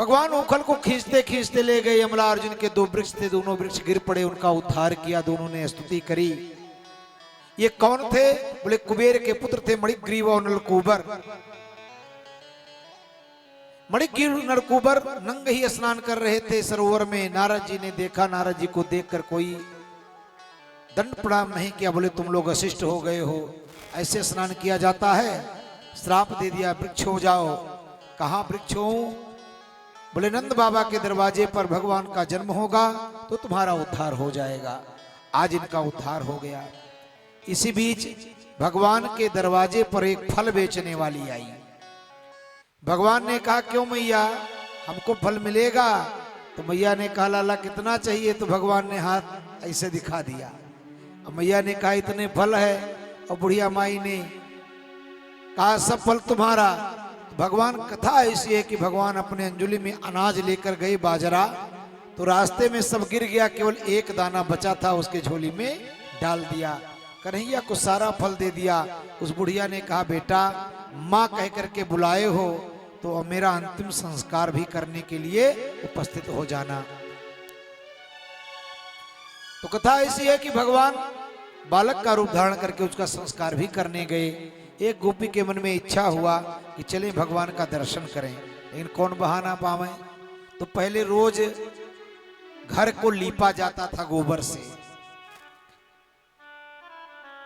भगवान उखल को खींचते खींचते ले गए। यमला अर्जुन के दो वृक्ष थे, दोनों वृक्ष गिर पड़े, उनका उद्धार किया, दोनों ने स्तुति करी। ये कौन थे? बोले कुबेर के पुत्र थे मणिग्रीव और नलकूबर। मणिग्रीव नलकूबर नंग ही स्नान कर रहे थे सरोवर में। नारद जी ने देखा, नारद जी को देखकर कोई दंड प्रणाम नहीं किया। बोले तुम लोग अशिष्ट हो गए हो, ऐसे स्नान किया जाता है? श्राप दे दिया, वृक्ष हो जाओ। कहां वृक्ष हो? बोले नंद बाबा के दरवाजे पर भगवान का जन्म होगा तो तुम्हारा उद्धार हो जाएगा। आज इनका उद्धार हो गया। इसी बीच भगवान के दरवाजे पर एक फल बेचने वाली आई। भगवान ने कहा क्यों मैया, हमको फल मिलेगा? तो मैया ने कहा लाला कितना चाहिए? तो भगवान ने हाथ ऐसे दिखा दिया। अब मैया ने कहा इतने फल है। और बुढ़िया माई ने कहा सब फल तुम्हारा। भगवान कथा ऐसी है कि भगवान अपने अंजुली में अनाज लेकर गए, बाजरा, तो रास्ते में सब गिर गया, केवल एक दाना बचा था, उसके झोली में डाल दिया। कन्हैया को सारा फल दे दिया। उस बुढ़िया ने कहा बेटा माँ कह करके बुलाए हो तो मेरा अंतिम संस्कार भी करने के लिए उपस्थित हो जाना। तो कथा ऐसी है कि भगवान बालक का रूप धारण करके उसका संस्कार भी करने गए। एक गोपी के मन में इच्छा हुआ कि चले भगवान का दर्शन करें, लेकिन कौन बहाना पावे? तो पहले रोज घर को लीपा जाता था गोबर से।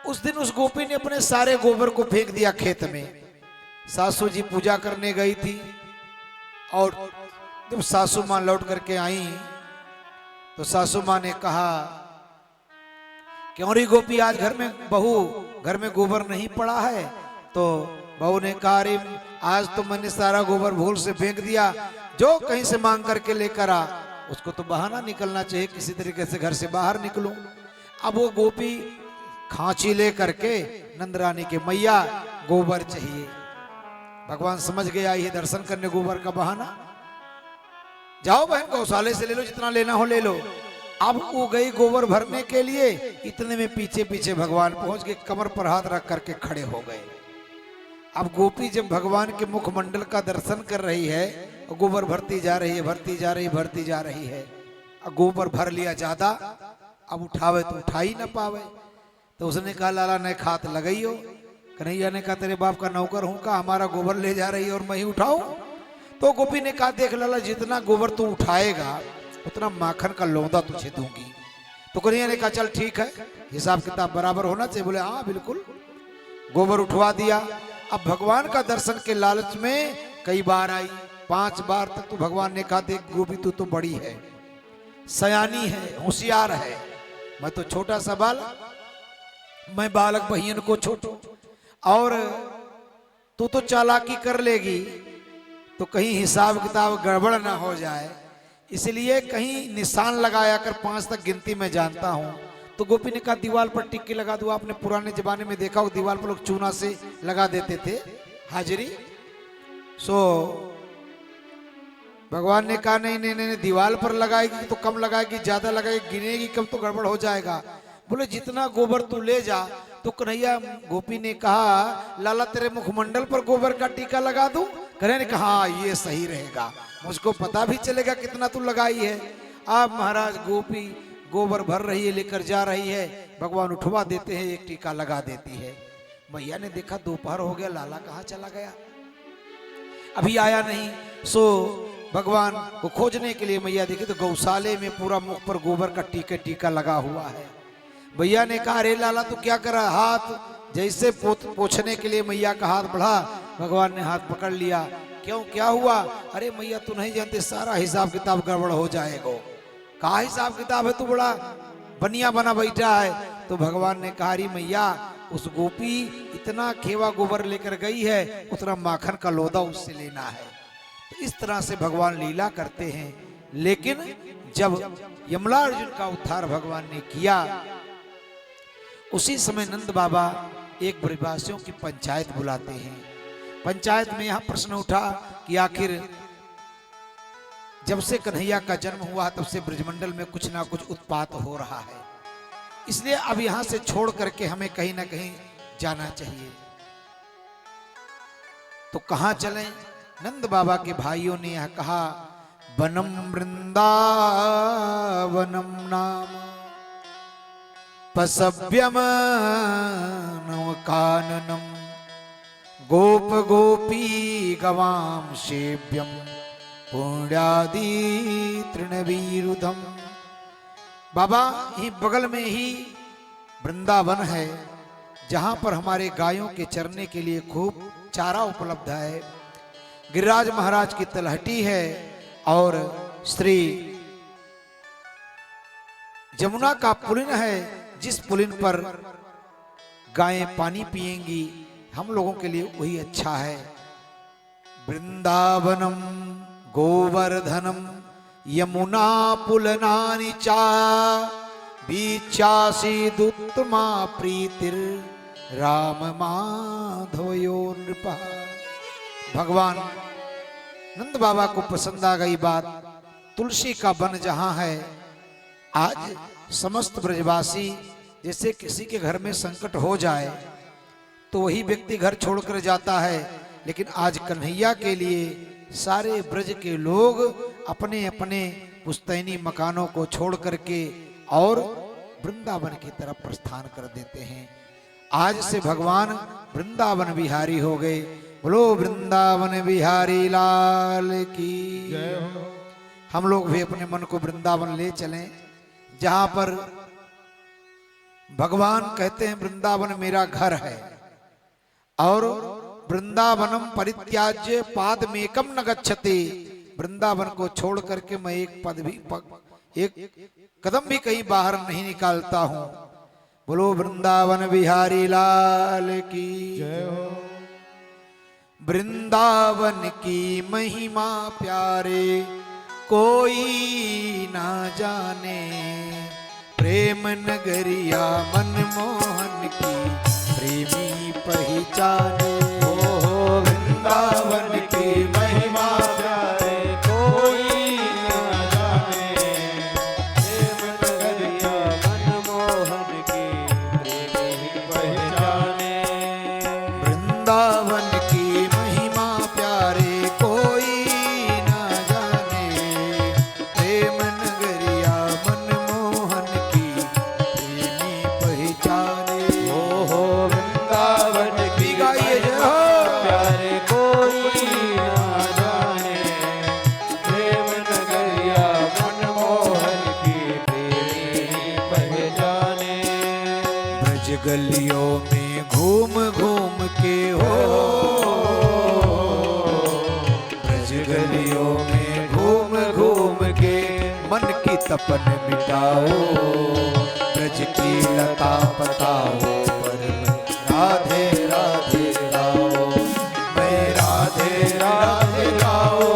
उस दिन उस गोपी ने अपने सारे गोबर को फेंक दिया खेत में। सासू जी पूजा करने गई थी और जब सासू मां लौट करके आई तो सासू मां ने कहा क्यों री गोपी आज घर में बहू घर में गोबर नहीं पड़ा है? तो बहू ने कहा अरे आज तो मैंने सारा गोबर भूल से फेंक दिया, जो कहीं से मांग करके लेकर आ। उसको तो बहाना निकलना चाहिए, किसी तरीके से घर से बाहर निकलूं। अब वो गोपी खांची ले करके नंदरानी के मैया गोबर चाहिए। भगवान समझ गया ये दर्शन करने गोबर का बहाना, जाओ बहन गौशाले से ले लो, जितना लेना हो ले लो। अब वो गई गोबर भरने के लिए, इतने में पीछे पीछे भगवान पहुंच गए, कमर पर हाथ रख करके खड़े हो गए। अब गोपी जब भगवान के मुखमंडल का दर्शन कर रही है, गोबर भरती जा रही है, भरती जा रही, भरती जा रही है। अब गोबर भर लिया ज्यादा, अब उठावे तो उठा ही ना पावे। तो उसने कहा लाला ने खात लगाई हो। कन्हैया ने कहा तेरे बाप का नौकर हूं का, हमारा गोबर ले जा रही है और मैं ही उठाऊं? तो गोपी ने कहा देख लाला जितना गोबर तू उठाएगा उतना माखन का लौंदा तुझे दूंगी। तो कन्हैया ने कहा चल ठीक है, हिसाब किताब बराबर होना चाहिए। बोले हाँ बिल्कुल। गोबर उठवा दिया। अब भगवान का दर्शन के लालच में कई बार आई, 5 बार तक तो भगवान ने कहा देख गोपी तू तो बड़ी है, सयानी है, होशियार है, मैं तो छोटा सा बालक, मैं बालक बहियन को छोटो, और तू तो चालाकी कर लेगी तो कहीं हिसाब किताब गड़बड़ ना हो जाए, इसलिए कहीं निशान लगाया कर 5 तक गिनती में जानता हूं। तो गोपी ने कहा दीवार पर टिक्की लगा दो। आपने पुराने जमाने में देखा हो दीवार पर लोग चूना से लगा देते थे हाजिरी। सो भगवान ने कहा नहीं नहीं नहीं, दीवार पर लगाएगी तो कम लगाएगी, ज्यादा लगाएगी, गिनेगी कम तो गड़बड़ हो जाएगा। बोले जितना गोबर तू ले जा। तो कन्हैया गोपी ने कहा लाला तेरे मुखमंडल पर गोबर का टीका लगा दूं? कन्हैया ने कहा हाँ ये सही रहेगा, मुझको पता भी चलेगा कितना तू लगाई है। अब महाराज गोपी गोबर भर रही है, लेकर जा रही है, भगवान उठवा देते हैं, एक टीका लगा देती है। मैया ने देखा दोपहर हो गया, लाला कहाँ चला गया, अभी आया नहीं। सो भगवान को खोजने के लिए मैया देखी तो गौशाले में पूरा मुख पर गोबर का टीका लगा हुआ है। भैया ने कहा अरे लाला तू क्या कर रहा? हाथ जैसे पोछने के लिए मैया का हाथ बढ़ा, भगवान ने हाथ पकड़ लिया। क्यों क्या हुआ? अरे मैया तू नहीं जानते सारा हिसाब किताब गड़बड़ हो जाएगा। कहा हिसाब किताब है, तू बड़ा बनिया बना बैठा है। तो भगवान ने कहा अरे मैया उस गोपी इतना खेवा गोबर लेकर गई है, उतना माखन का लोदा उससे लेना है। तो इस तरह से भगवान लीला करते हैं। लेकिन जब यमला अर्जुन का उद्धार भगवान ने किया, उसी समय नंद बाबा एक ब्रजवासियों की पंचायत बुलाते हैं। पंचायत में यह प्रश्न उठा कि आखिर जब से कन्हैया का जन्म हुआ तब से ब्रजमंडल में कुछ ना कुछ उत्पात हो रहा है, इसलिए अब यहां से छोड़ करके हमें कहीं ना कहीं जाना चाहिए। तो कहां चलें? नंद बाबा के भाइयों ने यह कहा वनम वृंदावनम नाम पसव्यम नवकाननम गोप गोपी गवाम सेव्यम पुण्यादि तृणवीरुधम। बाबा ही बगल में ही वृंदावन है, जहां पर हमारे गायों के चरने के लिए खूब चारा उपलब्ध है। गिरिराज महाराज की तलहटी है और श्री जमुना का पुलिन है, जिस पुलिन पर गायें पानी पिएंगी, हम लोगों के लिए वही अच्छा है। वृंदावनम गोवर्धनम यमुना पुलनानि चा बीचासीदुत्तमा प्रीतिर राम माधवयो नृपा। भगवान नंद बाबा को पसंद आ गई बात, तुलसी का वन जहां है। आज समस्त ब्रजवासी जैसे किसी के घर में संकट हो जाए तो वही व्यक्ति घर छोड़कर जाता है, लेकिन आज कन्हैया के लिए सारे ब्रज के लोग अपने अपने पुस्तैनी मकानों को छोड़ करके और वृंदावन की तरफ प्रस्थान कर देते हैं। आज से भगवान वृंदावन बिहारी हो गए। बोलो वृंदावन बिहारी लाल की जय हो। हम लोग भी अपने मन को वृंदावन ले चलें, जहां पर भगवान कहते हैं वृंदावन मेरा घर है, और वृंदावनम परित्याज्य पादमेकम न गच्छति। वृंदावन को छोड़ करके मैं एक कदम भी कहीं बाहर नहीं निकालता हूं। बोलो वृंदावन बिहारी लाल की जय हो। वृंदावन की महिमा प्यारे कोई ना जाने, प्रेम नगरिया मनमोहन की प्रेमी पहचाने। वृंदावन की महिमा प्यारे कोई ना जाने, प्रेम नगरिया मनमोहन की प्रेमी पहचाने। वृंदावन की महिमा प्यारे कोई ना जाने, प्रेम नगरिया मनमोहन की प्रेमी पहचाने। हो वृंदावन की गाइए जय हो। गलियों में घूम घूम के हो, ब्रज गलियों में घूम घूम के मन की तपन मिटाओ, ब्रज की लता पताओ पर राधे राधे गाओ। मैं राधे राधे गाओ,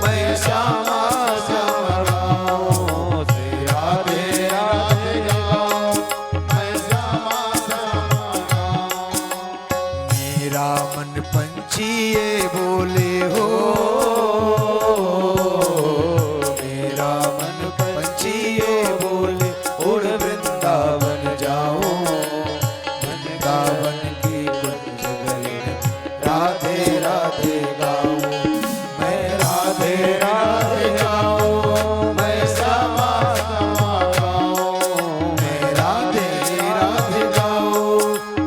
मैं श्यामा श्यामा गाओ। राधे राधे गाओ, मैं श्यामा श्यामा गाओ। मेरा मन पंछी ये बोले हो, मेरा मन पंछी ये बोले उड़ वृंदावन जाओ। वृंदावन की कुंज गली राधे राधे गाओ। मैं राधे राधे गाओ, मैं श्यामा श्यामा गाओ। मैं राधे राधे गाओ,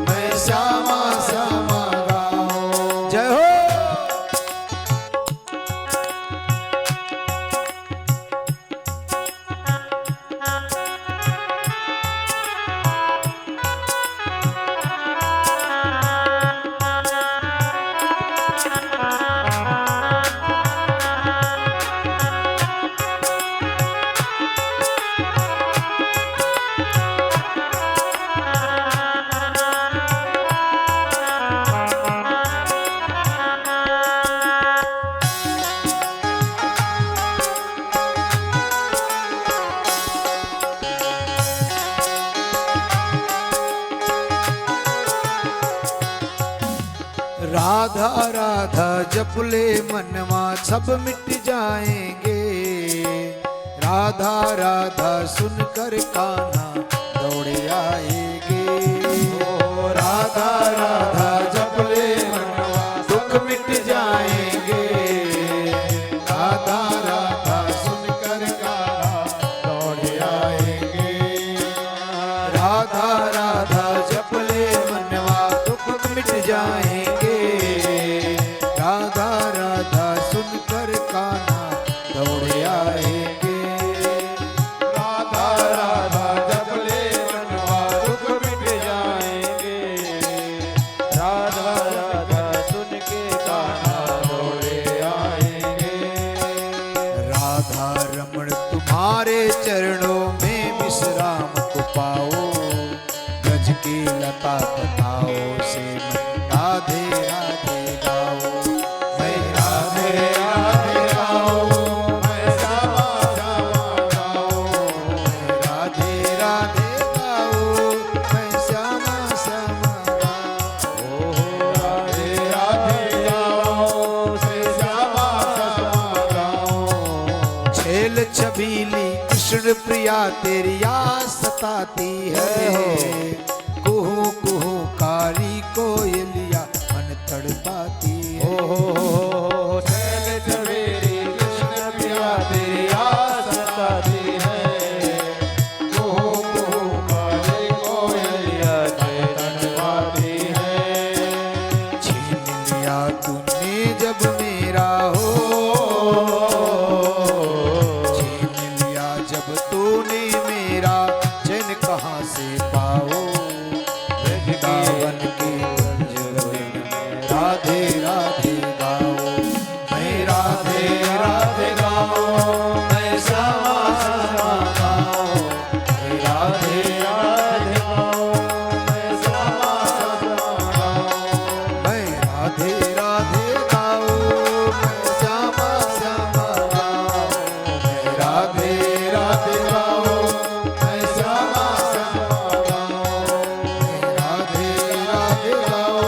मैं श्यामा श्यामा गाओ। जय हो। राधा राधा जप ले मनवा सब मिट जाएंगे। राधा राधा सुनकर कान्हा दौड़े आएंगे। राधा राधा जप ले मनवा दुख मिट जाएंगे। राधा राधा लिया तेरी याद सताती है, कुहू कुहू कारी कोयलिया मन तड़पाती है। चैन चमेली कृष्ण पिया तेरी याद सताती है, कुहू कुहू कारी कोयलिया मन तड़पाती है। छीन लिया तूने जब मेरा हो, तूने मेरा चैन कहाँ से पाओ, वृंदावन के पंजवन में राधे राधे गाओ, मैं राधे राधे गाओ, मैं श्यामा श्यामा गाओ, मैं राधे राधे गाओ, मैं श्यामा श्यामा गाओ, मैं राधे राधे गाओ, मैं श्यामा श्यामा गाओ, मैं राधे राधे गाओ, मैं श्यामा श्यामा गाओ, मैं राधे राधे गाओ,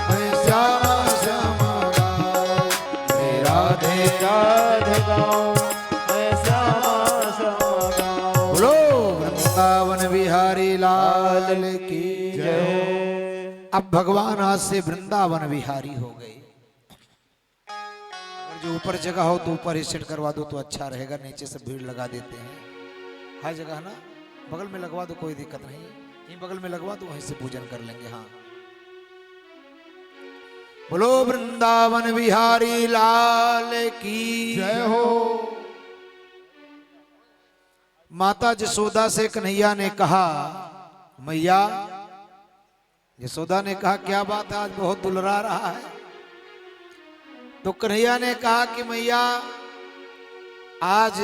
मैं श्यामा श्यामा गाओ, मैं राधे राधे गाओ, मैं श्यामा श्यामा गाओ। बोलो वृंदावन बिहारी लाल की जय। अब भगवान आज से वृंदावन बिहारी हो गए। अगर जो ऊपर जगह हो तो ऊपर ही सेट करवा दो तो अच्छा रहेगा, नीचे से भीड़ लगा देते हैं। हर जगह ना बगल में लगवा दो, कोई दिक्कत नहीं, यहीं बगल में लगवा दो, वहीं से पूजन कर लेंगे। हाँ बोलो वृंदावन बिहारी लाल की जय हो। माता जसोदा से कन्हैया ने कहा, मैया, यशोदा ने कहा क्या बात है आज बहुत दुलरा रहा है। तो कन्हैया ने कहा कि मैया आज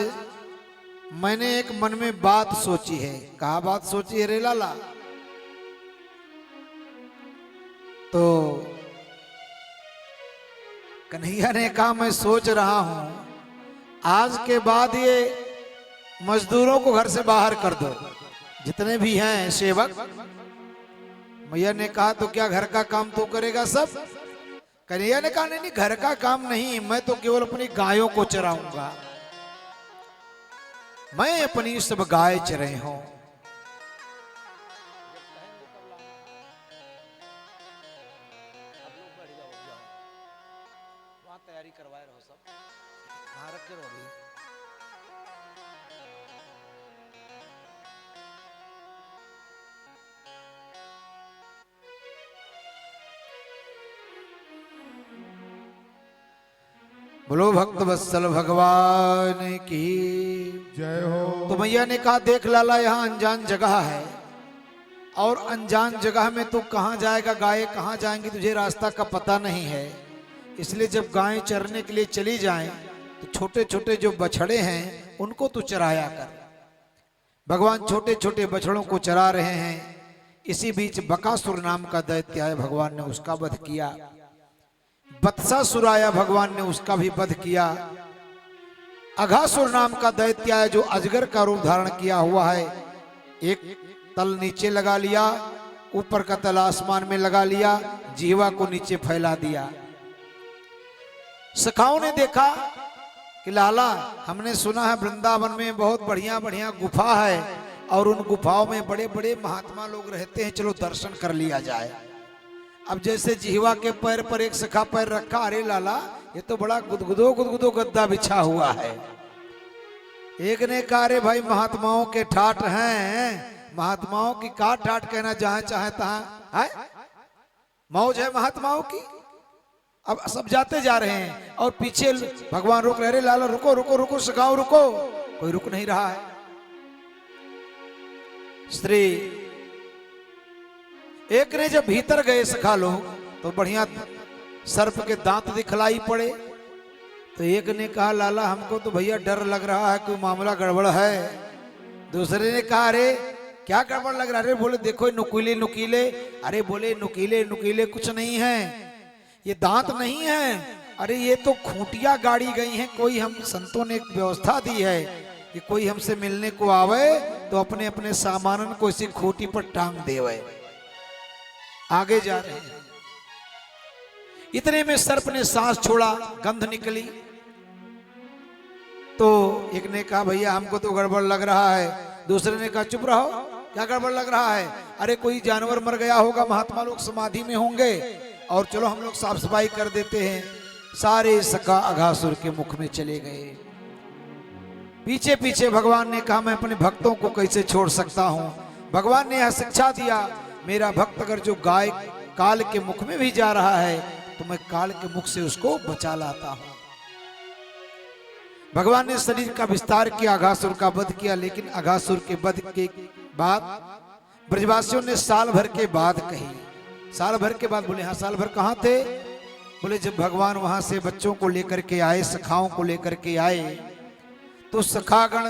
मैंने एक मन में बात सोची है। कहा बात सोची है रे लाला? तो कन्हैया ने कहा मैं सोच रहा हूं आज के बाद ये मजदूरों को घर से बाहर कर दो, जितने भी हैं सेवक। मैया ने कहा तो क्या घर का काम तू करेगा सब? कन्हैया ने कहा नहीं घर का काम नहीं, मैं तो केवल अपनी गायों को चराऊंगा। मैं अपनी सब गाय चरे हूं। वहां तैयारी करवाए रहो सब, वहां रख के रहो अभी। बोलो भक्त वत्सल भगवान की जय हो। तो मैया ने कहा देख लाला यहाँ अनजान जगह है और अनजान जगह में तू कहाँ जाएगा, गाय कहाँ जाएंगी, तुझे रास्ता का पता नहीं है। इसलिए जब गायें चरने के लिए चली जाएं तो छोटे छोटे जो बछड़े हैं उनको तू चराया कर। भगवान छोटे छोटे बछड़ों को चरा रहे हैं। इसी बीच बकासुर नाम का दैत्य है, भगवान ने उसका वध किया। बत्सासुर आया, भगवान ने उसका भी वध किया। अघासुर नाम का दैत्य है जो अजगर का रूप धारण किया हुआ है। एक तल नीचे लगा लिया, ऊपर का तल आसमान में लगा लिया, जीवा को नीचे फैला दिया। सखाओं ने देखा कि लाला हमने सुना है वृंदावन में बहुत बढ़िया बढ़िया गुफा है और उन गुफाओं में बड़े बड़े महात्मा लोग रहते हैं, चलो दर्शन कर लिया जाए। अब जैसे जीवा के पैर पर एक सखा पैर रखा, अरे लाला ये तो बड़ा गुदगुदो गद्दा बिछा हुआ है। एक ने कहा अरे भाई महात्माओं के ठाट हैं, महात्माओं की का ठाट कहना, जहां चाहे तहां है मौज है महात्माओं की। अब सब जाते जा रहे हैं और पीछे भगवान रोक रहे, अरे लाला रुको रुको रुको सखाओ रुको, कोई रुक नहीं रहा है। स्त्री एक ने जब भीतर गए सखा लोग तो बढ़िया सर्प के दांत दिखलाई पड़े। तो एक ने कहा लाला हमको तो भैया डर लग रहा है, कोई मामला गड़बड़ है। दूसरे ने कहा अरे क्या गड़बड़ लग रहा है? अरे बोले देखो नुकीले नुकीले, अरे बोले नुकीले नुकीले कुछ नहीं है, ये दांत नहीं है, अरे ये तो खूंटियां गाड़ी गई हैं। कोई हम संतों ने एक व्यवस्था दी है कि कोई हमसे मिलने को आवे तो अपने अपने सामानन को इसी खूंटी पर टांग देवे। आगे जा रहे हैं, इतने में सर्प ने सांस छोड़ा, गंध निकली तो एक ने कहा भैया हमको तो गड़बड़ लग रहा है, दूसरे ने कहा चुप रहो, क्या गड़बड़ लग रहा है, अरे कोई जानवर मर गया होगा, महात्मा लोग समाधि में होंगे, और चलो हम लोग साफ सफाई कर देते हैं। सारे सखा अघासुर के मुख में चले गए। पीछे पीछे भगवान ने कहा मैं अपने भक्तों को कैसे छोड़ सकता हूं। भगवान ने यह शिक्षा दिया, मेरा भक्त अगर जो गाय काल के मुख में भी जा रहा है तो मैं काल के मुख से उसको बचा लाता हूं। भगवान ने शरीर का विस्तार किया, अघासुर का वध किया, लेकिन अघासुर के वध के बाद ब्रजवासियों ने साल भर के बाद कही। साल भर के बाद बोले हाँ साल भर कहाँ थे, बोले जब भगवान वहां से बच्चों को लेकर के आए, सखाओं को लेकर के आए, तो सखागण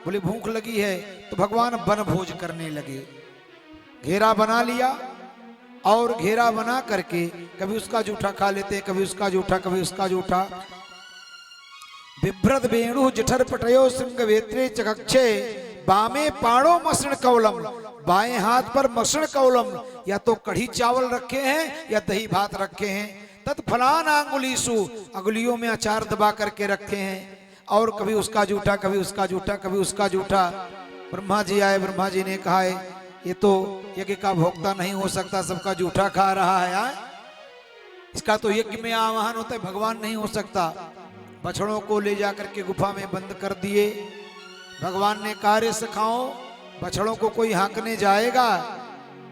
बोले भूख लगी है, तो भगवान वन भोज करने लगे। घेरा बना लिया और घेरा बना करके कभी उसका जूठा खा लेते, कभी उसका जूठा, कभी उसका जूठा। बिभ्रत वेणु जठर पटयो सिंह वेत्रे चकक्षे बामे पाणो मसण कौलम, बाएं हाथ पर मसण कौलम, या तो कढ़ी चावल रखे हैं या दही भात रखे हैं। तत्फलान अंगुलीसु, अंगुलियों में अचार दबा करके रखे हैं, और कभी उसका जूठा, कभी उसका जूठा, कभी उसका जूठा। ब्रह्मा जी आए, ब्रह्मा जी ने कहा है ये तो यज्ञ का भोक्ता नहीं हो सकता, सबका जूठा खा रहा है, इसका तो यज्ञ में आवाहन होता है, भगवान नहीं हो सकता। बछड़ों को ले जाकर के गुफा में बंद कर दिए। भगवान ने कहा रे सखाओ, बछड़ों को कोई हाँकने जाएगा,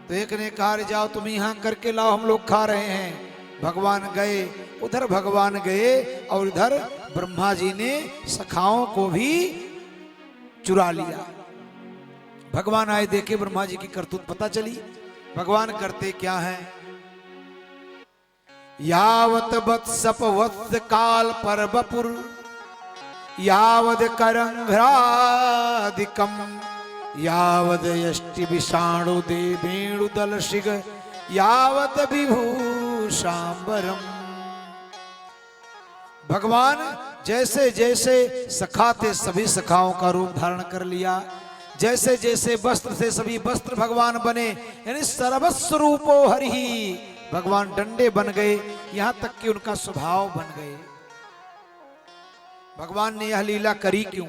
तो एक ने कहा रे जाओ तुम ही हाँक करके लाओ, हम लोग खा रहे हैं। भगवान गए, उधर भगवान गए और इधर ब्रह्मा जी ने सखाओं को भी चुरा लिया। भगवान आए, देखे ब्रह्मा जी की करतूत पता चली। भगवान करते क्या हैं, यावत वत्सप वत्स काल पर बपुर, यावद करंघ्रादिकम, यावद यष्टि विषाणु देवेणु दल शिग, यावत विभूषांबरम। भगवान जैसे जैसे सखा थे सभी सखाओं का रूप धारण कर लिया, जैसे जैसे वस्त्र से सभी वस्त्र भगवान बने, यानी सर्वस्व रूपो हरि, भगवान डंडे बन गए, यहां तक कि उनका स्वभाव बन गए। भगवान ने यह लीला करी क्यों?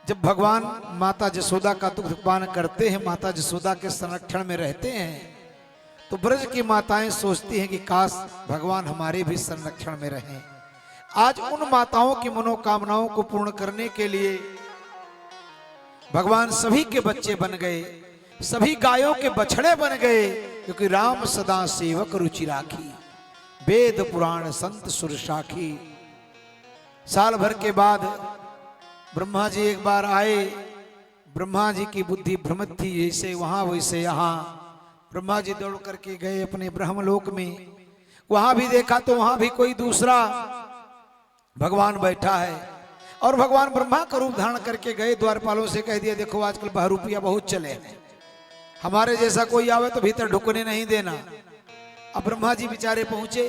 जब भगवान माता जसोदा का दुग्ध पान करते हैं, माता जसोदा के संरक्षण में रहते हैं, तो ब्रज की माताएं सोचती हैं कि काश भगवान हमारे भी संरक्षण में रहें। आज उन माताओं की मनोकामनाओं को पूर्ण करने के लिए भगवान सभी के बच्चे बन गए, सभी गायों के बछड़े बन गए, क्योंकि राम सदा सेवक रुचि राखी, वेद पुराण संत सुर साखी। साल भर के बाद ब्रह्मा जी एक बार आए। ब्रह्मा जी की बुद्धि भ्रमित थी, जैसे वहां वैसे यहां। ब्रह्मा जी दौड़ करके गए अपने ब्रह्मलोक में, वहां भी देखा तो वहां भी कोई दूसरा भगवान बैठा है, और भगवान ब्रह्मा का रूप धारण करके गए। द्वारपालों से कह दिया देखो आजकल बहरूपिया बहुत चले हैं, हमारे जैसा कोई आवे तो भीतर ढुकने नहीं देना। अब ब्रह्मा जी बेचारे पहुंचे,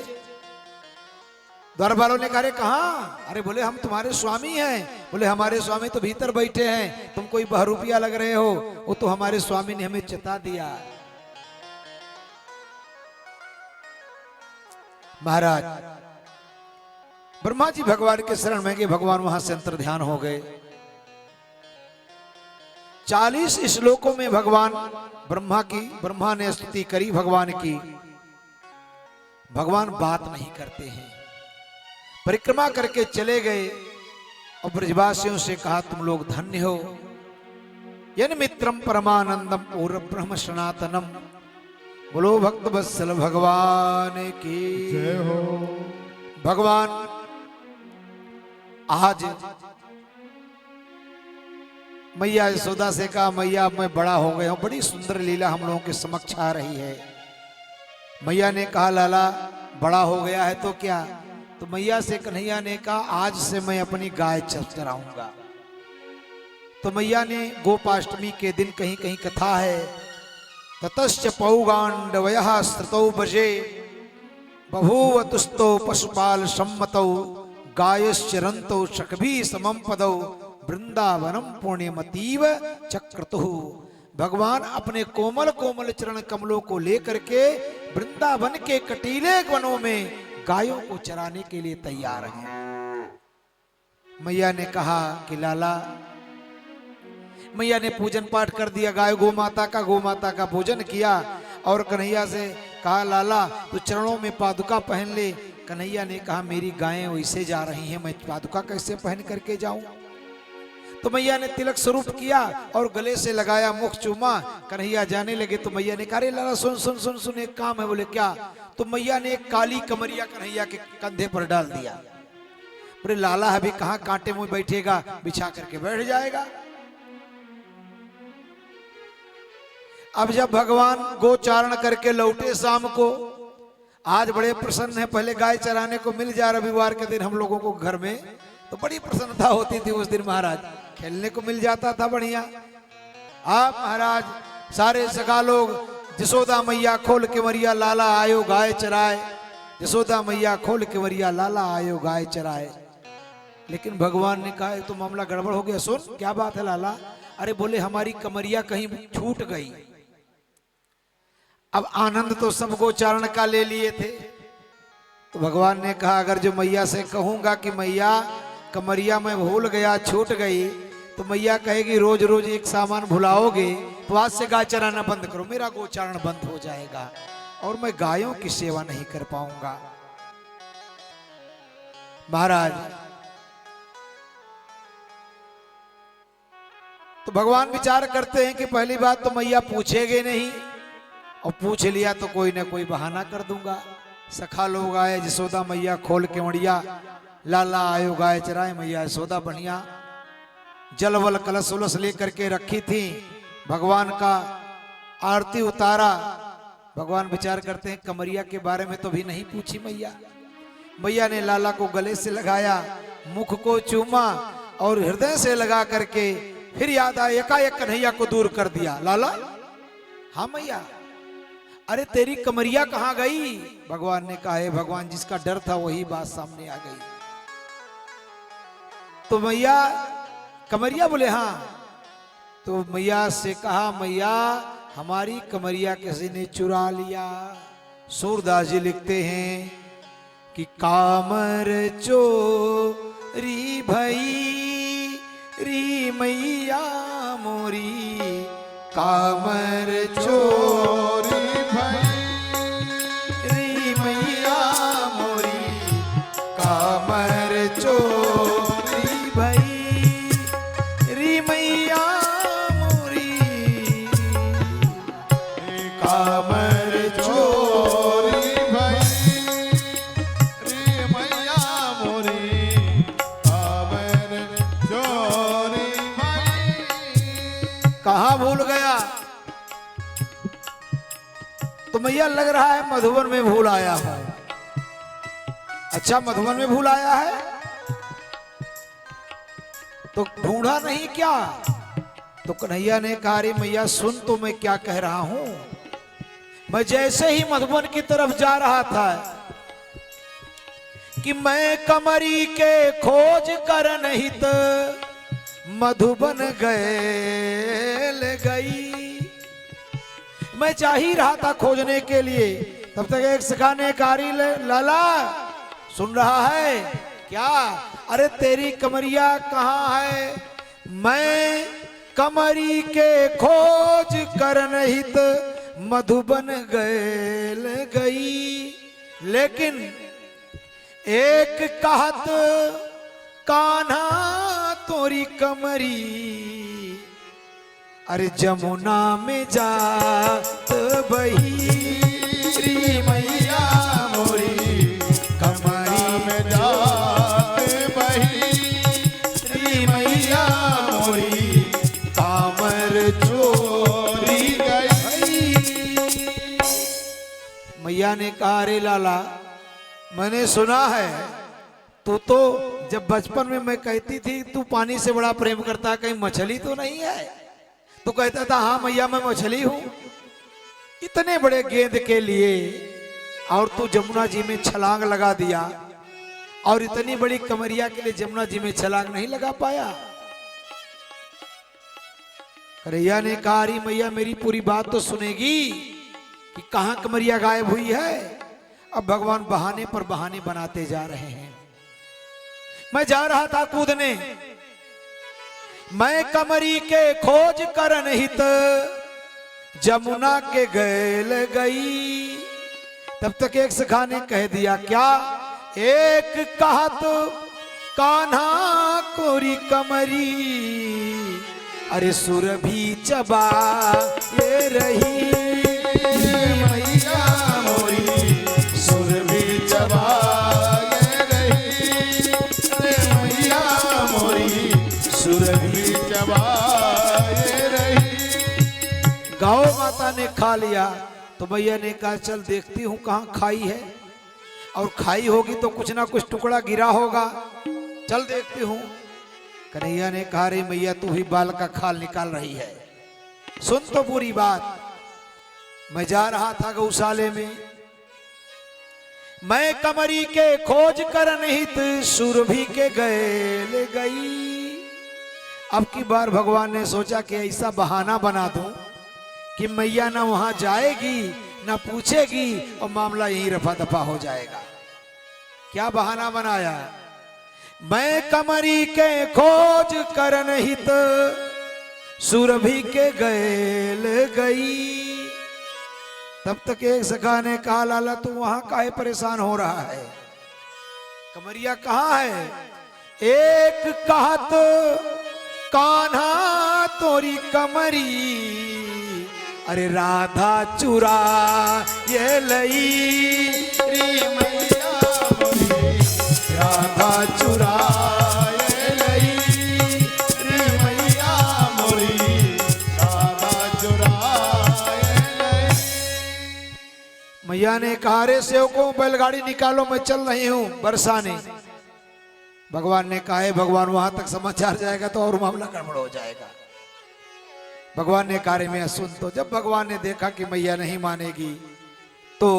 द्वारपालों ने कहा कहाँ? अरे बोले हम तुम्हारे स्वामी हैं। बोले हमारे स्वामी तो भीतर बैठे हैं, तुम कोई बहरूपिया लग रहे हो, वो तो हमारे स्वामी ने हमें चिता दिया। महाराज ब्रह्मा जी भगवान के शरण में गए, भगवान वहां से अंतर ध्यान हो गए। 40 श्लोकों में भगवान ब्रह्मा ने स्तुति करी भगवान की। भगवान बात नहीं करते हैं, परिक्रमा करके चले गए और ब्रजवासियों से कहा तुम लोग धन्य हो, यन मित्रम परमानंदम और ब्रह्म सनातनम। बोलो भक्त वत्सल भगवान की जय हो। भगवान आज मैया यशोदा से कहा मैया मैं बड़ा हो गया हूं, बड़ी सुंदर लीला हम लोगों के समक्ष आ रही है। मैया ने कहा लाला बड़ा हो गया है तो क्या? तो मैया से कन्हैया ने कहा आज से मैं अपनी गाय चराऊंगा। तो मैया ने गोपाष्टमी के दिन कहीं कहीं कथा है, ततश्च पौगांडवयः श्रुतौ बजे बभूव तुस्तो पशुपाल सम्मतौ गायश्चरन्तौ शक्भी समम पदौ वृंदावनम पुण्यमतीव चक्रतुः। भगवान अपने कोमल कोमल चरण कमलों को लेकर के वृंदावन के कटीले वनों में गायों को चराने के लिए तैयार हैं। मैया ने कहा कि लाला, मैया ने पूजन पाठ कर दिया, गाय गौ माता का पूजन किया और कन्हैया से कहा लाला तू चरणों में पादुका पहन ले। कन्हैया ने कहा मेरी गायें वैसे जा रही हैं, मैं पादुका कैसे पहन करके जाऊं। तो मैया ने तिलक स्वरूप किया और गले से लगाया, मुख चूमा। कन्हैया जाने लगे तो मैया ने कहा अरे लाला सुन सुन सुन सुन एक काम है। बोले क्या? तो मैया ने एक काली कमरिया कन्हैया के कंधे पर डाल दिया। बोले लाला अभी कहाँ कांटे मुंह बैठेगा, बिछा करके बैठ जाएगा। अब जब भगवान गोचारण करके लौटे शाम को, आज बड़े प्रसन्न है। पहले गाय चराने को मिल जाए रविवार के दिन हम लोगों को घर में, तो बड़ी प्रसन्नता होती थी उस दिन। महाराज खेलने को मिल जाता था बढ़िया। आप महाराज सारे सगा लोग, जसोदा मैया खोल के मरिया लाला आयो गाय चराए, जसोदा मैया खोल के मरिया लाला आयो गाय चराए। लेकिन भगवान ने कहा तो मामला गड़बड़ हो गया। सुन क्या बात है लाला? अरे बोले हमारी कमरिया कहीं छूट गई। अब आनंद तो सब गोचारण का ले लिए थे। तो भगवान ने कहा अगर जो मैया से कहूंगा कि मैया कमरिया मैं भूल गया, छूट गई, तो मैया कहेगी रोज रोज एक सामान भुलाओगे तो आज से गाय चराना बंद करो, मेरा गोचारण बंद हो जाएगा और मैं गायों की सेवा नहीं कर पाऊंगा। महाराज तो भगवान विचार करते हैं कि पहली बात तो मैया पूछेगे नहीं, और पूछ लिया तो कोई ना कोई बहाना कर दूंगा। सखा लोग आए, जसोदा मैया खोल के मड़िया लाला आयो गाय चराए। मैया यशोदा बढ़िया जलवल कलश उलस लेकर के रखी थी, भगवान का आरती उतारा। भगवान विचार करते हैं कमरिया के बारे में तो भी नहीं पूछी मैया। मैया ने लाला को गले से लगाया, मुख को चूमा और हृदय से लगा करके फिर याद आया, एकाएक कन्हैया को दूर कर दिया। लाला हाँ मैया, अरे तेरी कमरिया कहाँ गई? भगवान ने कहा भगवान जिसका डर था वही बात सामने आ गई। तो मैया कमरिया बोले हाँ। तो मैया से कहा मैया हमारी कमरिया किसी ने चुरा लिया। सूरदास जी लिखते हैं कि कामर चोरी भई री मैया मोरी, कामर चोरी री मैया मोरी, कामर चोरी भई री मैया मोरी, कामर चोरी भई रे मैया मोरी, कामर चोरी भई। कहाँ भूल गया? तो मैया लग रहा है मधुबन में भूल आया है। अच्छा मधुबन में भूल आया है तो ढूंढा नहीं क्या? तो कन्हैया ने कहा अरे मैया सुन तो मैं क्या कह रहा हूं। मैं जैसे ही मधुबन की तरफ जा रहा था कि मैं कमरी के खोज कर नहीं तो मधुबन गई। मैं जा ही रहा था खोजने के लिए, तब तक एक सिखाने कारी लाला सुन रहा है क्या? अरे तेरी कमरिया कहाँ है? मैं कमरी के खोज कर नहीं तो मधुबन गई। लेकिन एक कहत कान्हा तोरी कमरी, अरे जमुना में जात बही री मैया मोरी, कमरी में जात बही री मैया मोरी, कामर चोरी गई। मैया ने कहा अरे लाला मैंने सुना है तू तो जब बचपन में मैं कहती थी तू पानी से बड़ा प्रेम करता, कहीं मछली तो नहीं है? तो कहता था हाँ मैया मैं मछली हूं। इतने बड़े गेंद के लिए और तू जमुना जी में छलांग लगा दिया, और इतनी बड़ी कमरिया के लिए जमुना जी में छलांग नहीं लगा पाया। कन्हैया ने कहा अरे मैया मेरी पूरी बात तो सुनेगी कि कहां कमरिया गायब हुई है। अब भगवान बहाने पर बहाने बनाते जा रहे हैं। मैं जा रहा था कूदने, मैं कमरी के खोज करन हित जमुना के गैल गई। तब तक एक सखा ने कह दिया, क्या? एक कहत कान्हा कोरी कमरी, अरे सुरभि चबा ये रही मैया मोरी सुरभि चबा ये रही, अरे मैया मोरी सुरभि चबा ये रही। गौ माता ने खा लिया तो मैया ने कहा, चल देखती हूँ कहाँ खाई है, और खाई होगी तो कुछ ना कुछ टुकड़ा गिरा होगा, चल देखती हूँ। कन्हैया ने कहा, रे मैया तू ही बाल का खाल निकाल रही है, सुन तो पूरी बात। मैं जा रहा था गौशाले में, मैं कमरी के खोज कर निहित सुरभि के गैल गई। अब की बार भगवान ने सोचा कि ऐसा बहाना बना दूं कि मैया ना वहां जाएगी ना पूछेगी और मामला यहीं रफा दफा हो जाएगा। क्या बहाना बनाया? मैं कमरी के खोज करन हित सुरभि के गैल गई। तब तक एक सखा ने कहा, लाला तू वहां काहे परेशान हो रहा है, कमरिया कहाँ है? एक कहत कान्हा तोरी कमरी, अरे राधा चुरा ये लई रे मैया मोरी, राधा चुरा ये लई रे मैया मोरी, राधा चुरा ये लई। मैया ने कहा, रे सेवकों बैलगाड़ी निकालो, मैं चल रही हूं बरसाने। भगवान ने कहा, भगवान वहां तक समाचार जाएगा तो और मामला गड़बड़ हो जाएगा। भगवान ने कहा, मैं सुन। तो जब भगवान ने देखा कि मैया नहीं मानेगी तो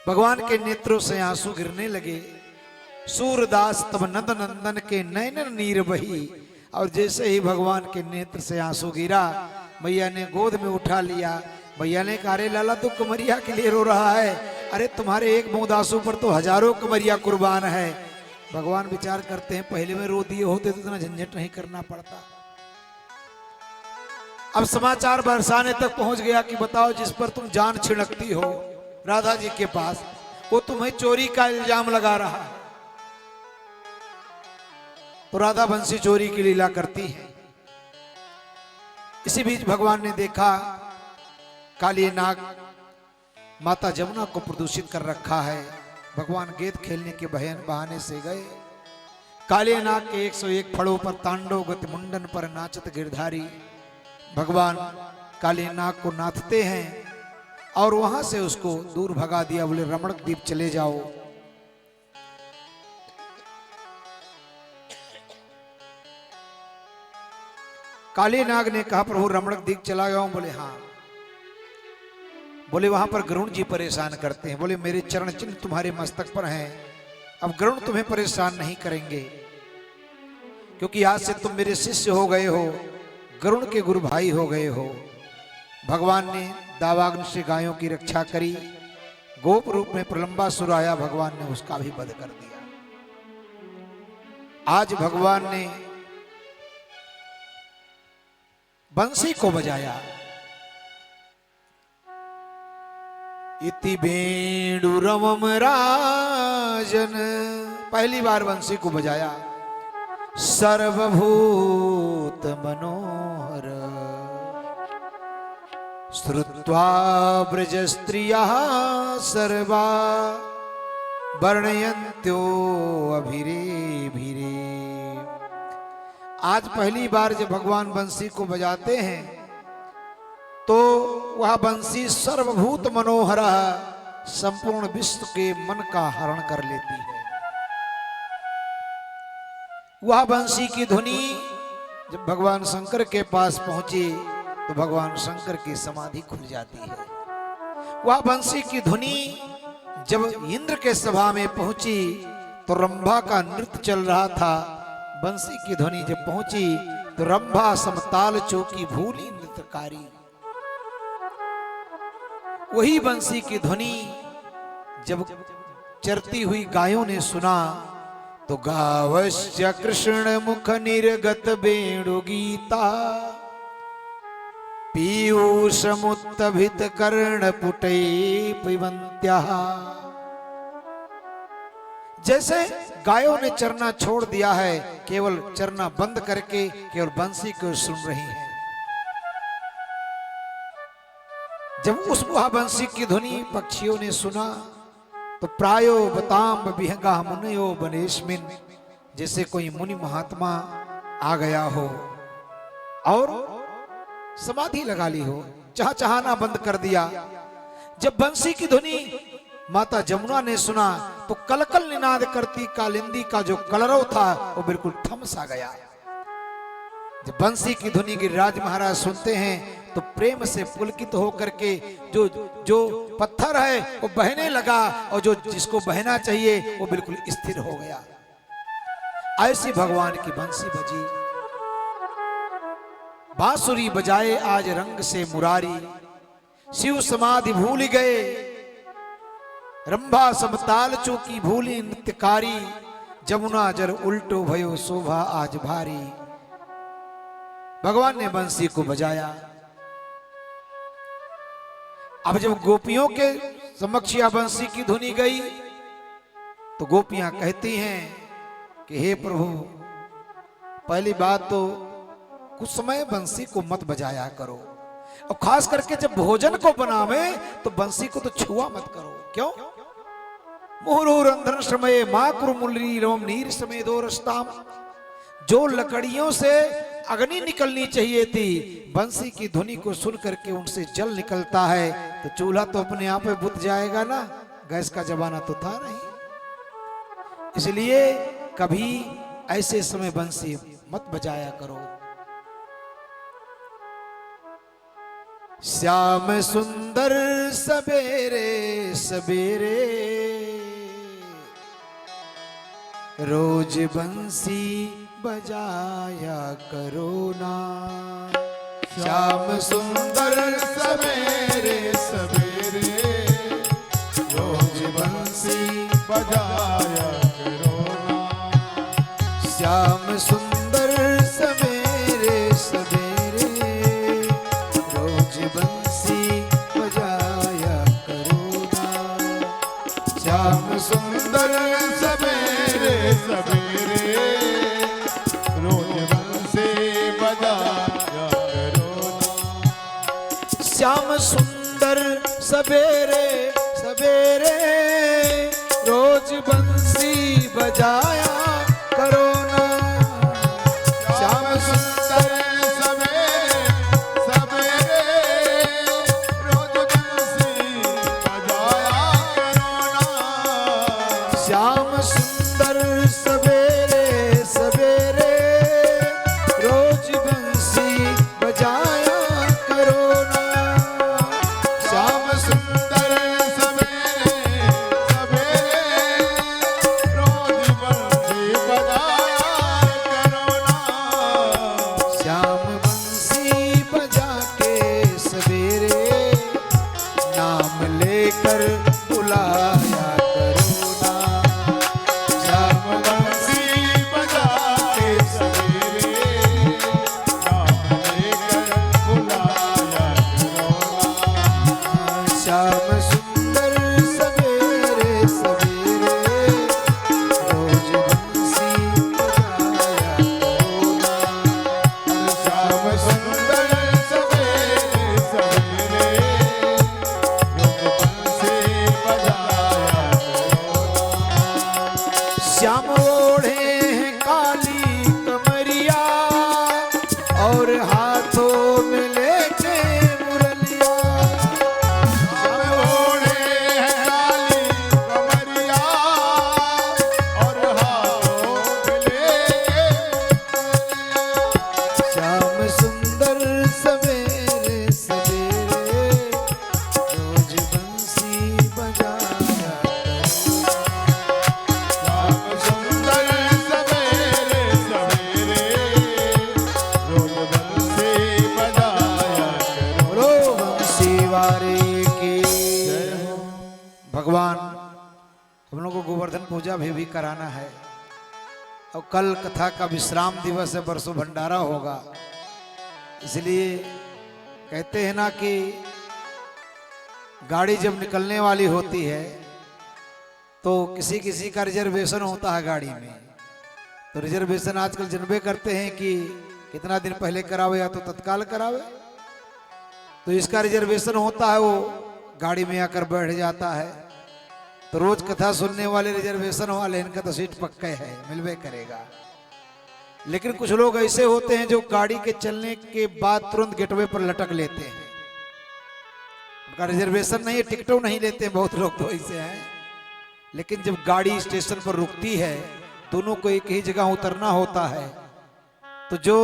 भगवान के नेत्रों से आंसू गिरने लगे। सूरदास तब नंद नंदन के नयन नीर बही, और जैसे ही भगवान के नेत्र से आंसू गिरा, मैया ने गोद में उठा लिया। मैया ने कहा, अरे लाला तू कमरिया के लिए रो रहा है, अरे तुम्हारे एक मुंह आंसू पर तो हजारों कमरिया कुर्बान है। भगवान विचार करते हैं, पहले में रो दिए होते तो इतना झंझट नहीं करना पड़ता। अब समाचार बरसाने तक पहुंच गया कि बताओ, जिस पर तुम जान छिड़कती हो राधा जी के पास, वो तुम्हें चोरी का इल्जाम लगा रहा है। तो राधा बंसी चोरी की लीला करती है। इसी बीच भगवान ने देखा काली नाग माता जमुना को प्रदूषित कर रखा है। भगवान गेंद खेलने के बहाने से गए। काली नाग के 101 फड़ों पर तांडव गति मुंडन पर नाचत गिरधारी भगवान काली नाग को नाथते हैं और वहां से उसको दूर भगा दिया। बोले, रमणक द्वीप चले जाओ। काली नाग ने कहा, प्रभु रमणक द्वीप चला गया हूं। बोले, हाँ। बोले, वहां पर गरुण जी परेशान करते हैं। बोले, मेरे चरण चिन्ह तुम्हारे मस्तक पर हैं, अब गरुण तुम्हें परेशान नहीं करेंगे, क्योंकि आज से तुम मेरे शिष्य हो गए हो, गरुण के गुरु भाई हो गए हो। भगवान ने दावाग्नि से गायों की रक्षा करी। गोप रूप में प्रलंबासुर आया, भगवान ने उसका भी वध कर दिया। आज भगवान ने बंसी को बजाया। इति वेणुरमम राजन, पहली बार बंसी को बजाया। सर्वभूत मनोहर श्रुत्वा ब्रज स्त्रियः सर्वा वर्णयन्त्यो अभिरेभिरे। आज पहली बार जब भगवान बंसी को बजाते हैं तो वह बंसी सर्वभूत मनोहर, संपूर्ण विश्व के मन का हरण कर लेती है। वह बंसी की धुनी जब भगवान शंकर के पास पहुंची तो भगवान शंकर की समाधि खुल जाती है। वह बंसी की धुनी जब इंद्र के सभा में पहुंची तो रंभा का नृत्य चल रहा था। बंसी की ध्वनि जब पहुंची तो रंभा समताल चौकी भूली नृत्यकारी। वही बंसी की ध्वनि जब चरती हुई गायों ने सुना तो गावश्य कृष्ण मुख निर्गत वेणु गीता पीयूष मुत्तभित कर्ण पुटै पिबन्त्या। जैसे गायों ने चरना छोड़ दिया है, केवल चरना बंद करके केवल बंसी को सुन रही हैं। जब उस बंसी की ध्वनि पक्षियों ने सुना तो प्रायो बताम विहंगा मुनियो बनेस्मिन, जैसे कोई मुनि महात्मा आ गया हो और समाधि लगा ली हो, चहचहाना बंद कर दिया। जब बंसी की ध्वनि माता जमुना ने सुना तो कलकल निनाद करती कालिंदी का जो कलरव था वो बिल्कुल थम सा गया। जब बंसी की ध्वनि गिरिराज महाराज सुनते हैं तो प्रेम से पुलकित होकर के जो जो पत्थर है वो बहने लगा और जो जिसको बहना चाहिए वो बिल्कुल स्थिर हो गया। ऐसी भगवान की बंसी बजी। बांसुरी बजाए आज रंग से मुरारी, शिव समाधि भूल गए, रंभा समताल चूकी भूली नृत्यकारी, जमुना जर उल्टो भयो शोभा आज भारी। भगवान ने बंसी को बजाया। अब जब गोपियों के समक्ष या बंसी की धुनी गई तो गोपियां कहती हैं कि हे प्रभु, पहली बात तो कुछ समय बंसी को मत बजाया करो, और खास करके जब भोजन को बनावे तो बंसी को तो छुआ मत करो। क्यों? मुहुरुरंधन समय माकुर मुल्ली रोम नीर समय दो रस्ताम। जो लकड़ियों से अग्नि निकलनी चाहिए थी, बंसी की ध्वनि को सुन करके उनसे जल निकलता है, तो चूल्हा तो अपने आप में बुझ जाएगा ना। गैस का जमाना तो था नहीं, इसलिए कभी ऐसे समय बंसी मत बजाया करो। श्याम सुंदर सवेरे सवेरे, रोज बंसी बजाया करो ना। श्याम सुंदर सवेरे सवेरे, रोज बंसी बजाया करो ना। श्याम सुंदर सवेरे सवेरे, रोज बंसी बजाया करो ना। श्याम सुंदर सवेरे सवेरे, रोज बंसी बजाया करो ना। श्याम सुंदर सवेरे सवेरे, रोज बंसी बजाया करो ना। श्याम सुंदर सवेरे सवेरे, रोज बंसी बजाया करो ना। श्याम सुंदर सवेरे सवेरे, रोज बंसी बजाया करो ना। श्याम सुंदर सवेरे सवेरे, रोज बंसी बजाया करो ना। श्याम बंसी बजा के सवेरे, नाम लेकर बुलाया करो ना। श्याम बंसी बजा के सवेरे, नाम लेकर बुलाया करो ना। श्याम सुंदर सवेरे सवेरे, रोज बंसी बजाया करो ना। श्याम सुंदर सवेरे सवेरे, रोज बंसी बजाया करो ना। श्याम ओढ़े हैं काली कमरिया, और हाथों में लेके मुरलिया। श्याम ओढ़े हैं काली कमरिया, और हाथों में लेके श्याम सुंदर सवेरे सवेरे, रोज बंसी बजाया करो। श्याम सुंदर सवेरे सवेरे, रोज बंसी बजाया करो। बोलो बंसी वारे की जय हो। भगवान, हम लोग को गोवर्धन पूजा भी कराना है। और कल कथा का विश्राम दिवस है, परसों भंडारा होगा, इसलिए कहते हैं ना कि गाड़ी जब निकलने वाली होती है तो किसी किसी का रिजर्वेशन होता है गाड़ी में। तो रिजर्वेशन आजकल जनबे करते हैं कि कितना दिन पहले करावे या तो तत्काल करावे। तो इसका रिजर्वेशन होता है, वो गाड़ी में आकर बैठ जाता है। तो रोज कथा सुनने वाले रिजर्वेशन वाले, इनका तो सीट पक्का है, मिलवे करेगा। लेकिन कुछ लोग ऐसे होते हैं जो गाड़ी के चलने के बाद तुरंत गेटवे पर लटक लेते हैं, उनका रिजर्वेशन नहीं है, टिकटों नहीं लेते हैं, बहुत लोग तो ऐसे हैं। लेकिन जब गाड़ी स्टेशन पर रुकती है, दोनों को एक ही जगह उतरना होता है, तो जो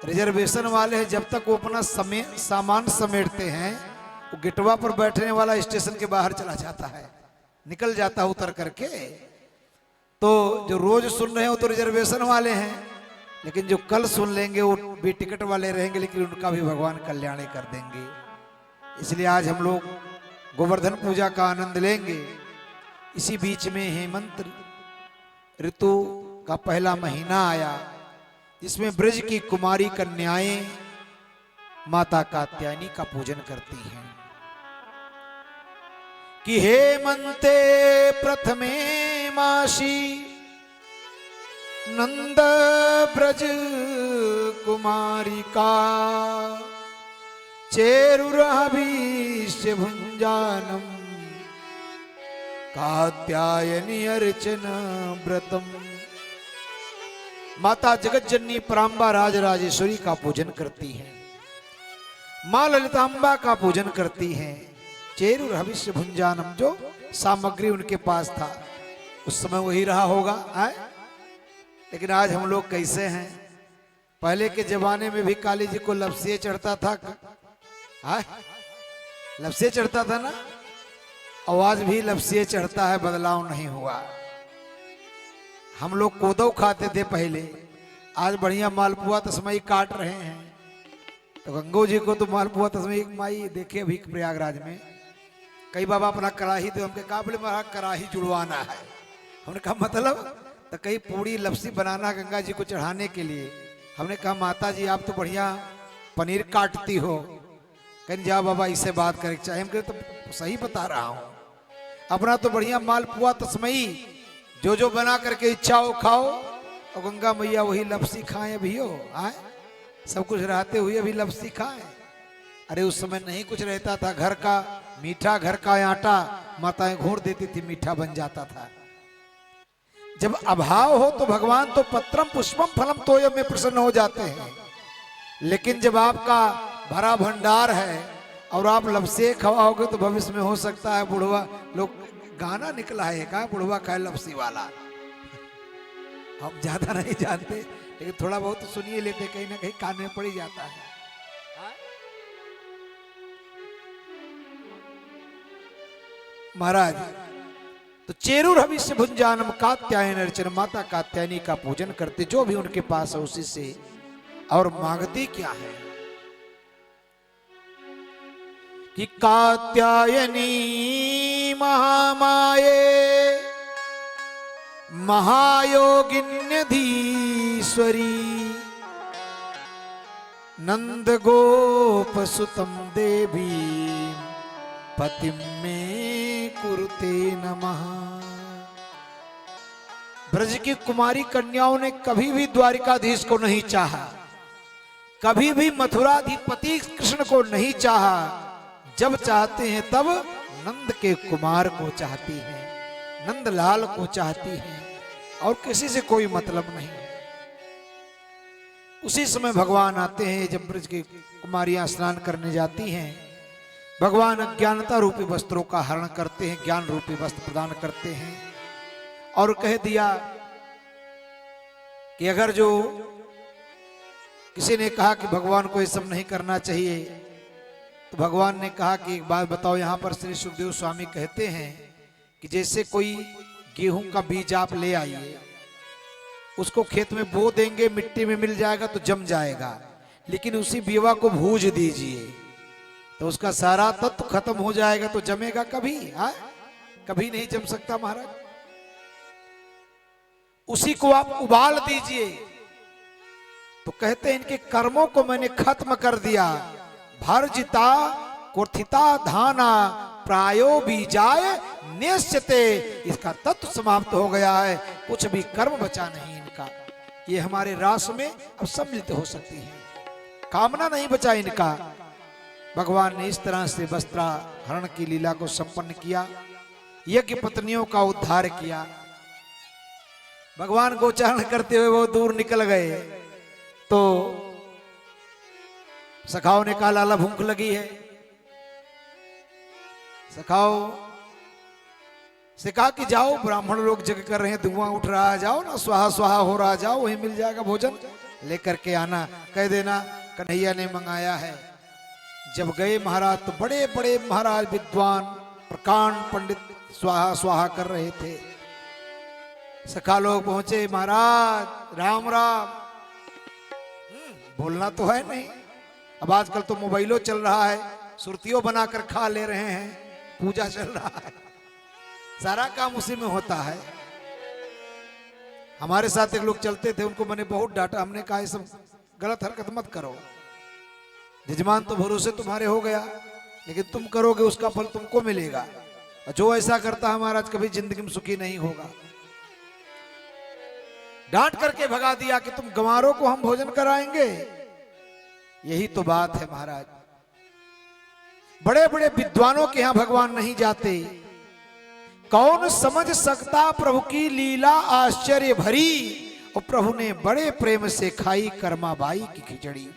रिजर्वेशन वाले हैं जब तक वो अपना सामान समेटते हैं, वो गेटवा पर बैठने वाला स्टेशन के बाहर चला जाता है, निकल जाता है उतर करके। तो जो रोज सुन रहे हैं वो तो रिजर्वेशन वाले हैं, लेकिन जो कल सुन लेंगे वो भी टिकट वाले रहेंगे, लेकिन उनका भी भगवान कल्याण कर देंगे। इसलिए आज हम लोग गोवर्धन पूजा का आनंद लेंगे। इसी बीच में हेमंत ऋतु का पहला महीना आया, जिसमें ब्रज की कुमारी कन्याएं माता कात्यायनी का पूजन करती हैं कि हेमंते प्रथमे मासी नंद ब्रज कुमारी का चेरुरभिष्य भुंजानम कात्यायनी अर्चन व्रतम। माता जगत जननी परांबा राज राजेश्वरी का पूजन करती हैं, मां ललितांबा का पूजन करती हैं। चेरुरभिष्य भुंजानम, जो सामग्री उनके पास था उस समय वही रहा होगा आए? लेकिन आज हम लोग कैसे हैं? पहले के जमाने में भी काली जी को लपसिए चढ़ता था, लपसिए चढ़ता था ना, आवाज भी लपसिए चढ़ता है, बदलाव नहीं हुआ। हम लोग कोदौ खाते थे पहले, आज बढ़िया मालपुआ तस्मई काट रहे हैं। तो गंगो जी को तो मालपुआ तस्मई माई देखे अभी प्रयागराज में कई बाबा अपना कड़ाही, तो हमने कहा बोले महाराज कड़ाही जुड़वाना है। हमने कहा मतलब? तो कई पूड़ी लपसी बनाना गंगा जी को चढ़ाने के लिए। हमने कहा माता जी आप तो बढ़िया पनीर काटती हो। कहीं जाओ बाबा इससे बात करे चाहिए। हम तो सही बता रहा हूँ, अपना तो बढ़िया मालपुआ तस्मई जो जो बना करके इच्छा हो खाओ, और गंगा मैया वही लपसी खाएं भी हो आए, सब कुछ रहते हुए भी लपसी खाएं। अरे उस समय नहीं कुछ रहता था, घर का मीठा, घर का आटा माताएं घोर देती थी, मीठा बन जाता था। जब अभाव हो तो भगवान तो पत्रम पुष्पम फलम तोयम में प्रसन्न हो जाते हैं। लेकिन जब आपका भरा भंडार है और आप लपसे खवाओगे तो भविष्य में हो सकता है बुढ़वा, लोग गाना निकला है का बुढ़वा खाए लपसी वाला, हम ज्यादा नहीं जानते लेकिन थोड़ा बहुत तो सुनिए लेते, कहीं ना कहीं कान में पड़ ही जाता है। महाराज तो चेरुरभिष्य भुंजानम कात्यायन अर्चन, माता कात्यायनी का पूजन करते, जो भी उनके पास है उसी से। और मांगती क्या है कि कात्यायनी महामाये महायोगिन्यधीश्वरी नंद गोप सुतम देवी पतिम में कुरुते नमः। ब्रज की कुमारी कन्याओं ने कभी भी द्वारिकाधीश को नहीं चाहा, कभी भी मथुराधिपति कृष्ण को नहीं चाहा। जब चाहते हैं तब नंद के कुमार को चाहती हैं, नंदलाल को चाहती हैं, और किसी से कोई मतलब नहीं। उसी समय भगवान आते हैं, जब ब्रज की कुमारियां स्नान करने जाती हैं, भगवान अज्ञानता रूपी वस्त्रों का हरण करते हैं, ज्ञान रूपी वस्त्र प्रदान करते हैं। और कह दिया कि अगर जो किसी ने कहा कि भगवान को ये सब नहीं करना चाहिए, तो भगवान ने कहा कि एक बात बताओ। यहाँ पर श्री सुखदेव स्वामी कहते हैं कि जैसे कोई गेहूं का बीज आप ले आइए, उसको खेत में बो देंगे, मिट्टी में मिल जाएगा तो जम जाएगा, लेकिन उसी बीवा को भूज दीजिए तो उसका सारा तत्व खत्म हो जाएगा, तो जमेगा कभी? कभी नहीं जम सकता महाराज। उसी को आप उबाल दीजिए। तो कहते हैं इनके कर्मों को मैंने खत्म कर दिया। भर्जिता कुर्थिता धाना प्रायो बीजाय निश्चिते, इसका तत्व समाप्त हो गया है, कुछ भी कर्म बचा नहीं इनका। ये हमारे रास में अब सम्मिलित हो सकती है, कामना नहीं बचा इनका। भगवान ने इस तरह से वस्त्राहरण की लीला को संपन्न किया, यज्ञ पत्नियों का उद्धार किया। भगवान गोचारण करते हुए वो दूर निकल गए तो सखाओं ने कहा लाला भूख लगी है। सखाओ से कहा कि जाओ, ब्राह्मण लोग जग कर रहे हैं, धुआं उठ रहा है, जाओ ना, स्वाहा स्वाहा हो रहा, जाओ वहीं मिल जाएगा भोजन, लेकर के आना, कह देना कन्हैया ने मंगाया है। जब गए महाराज तो बड़े बड़े महाराज विद्वान प्रकांड पंडित स्वाहा स्वाहा कर रहे थे। सखा लोग पहुंचे, महाराज राम राम। बोलना तो है नहीं, अब आजकल तो मोबाइलों चल रहा है, सुर्तियों बनाकर खा ले रहे हैं, पूजा चल रहा है, सारा काम उसी में होता है। हमारे साथ एक लोग चलते थे, उनको मैंने बहुत डांटा, हमने कहा ये सब गलत हरकत मत करो, यजमान तो भरोसे तुम्हारे हो गया, लेकिन तुम करोगे उसका फल तुमको मिलेगा, जो ऐसा करता है महाराज कभी जिंदगी में सुखी नहीं होगा। डांट करके भगा दिया कि तुम गंवारों को हम भोजन कराएंगे। यही तो बात है महाराज, बड़े बड़े विद्वानों के यहां भगवान नहीं जाते। कौन समझ सकता प्रभु की लीला आश्चर्य भरी, और प्रभु ने बड़े प्रेम से खाई कर्माबाई की खिचड़ी।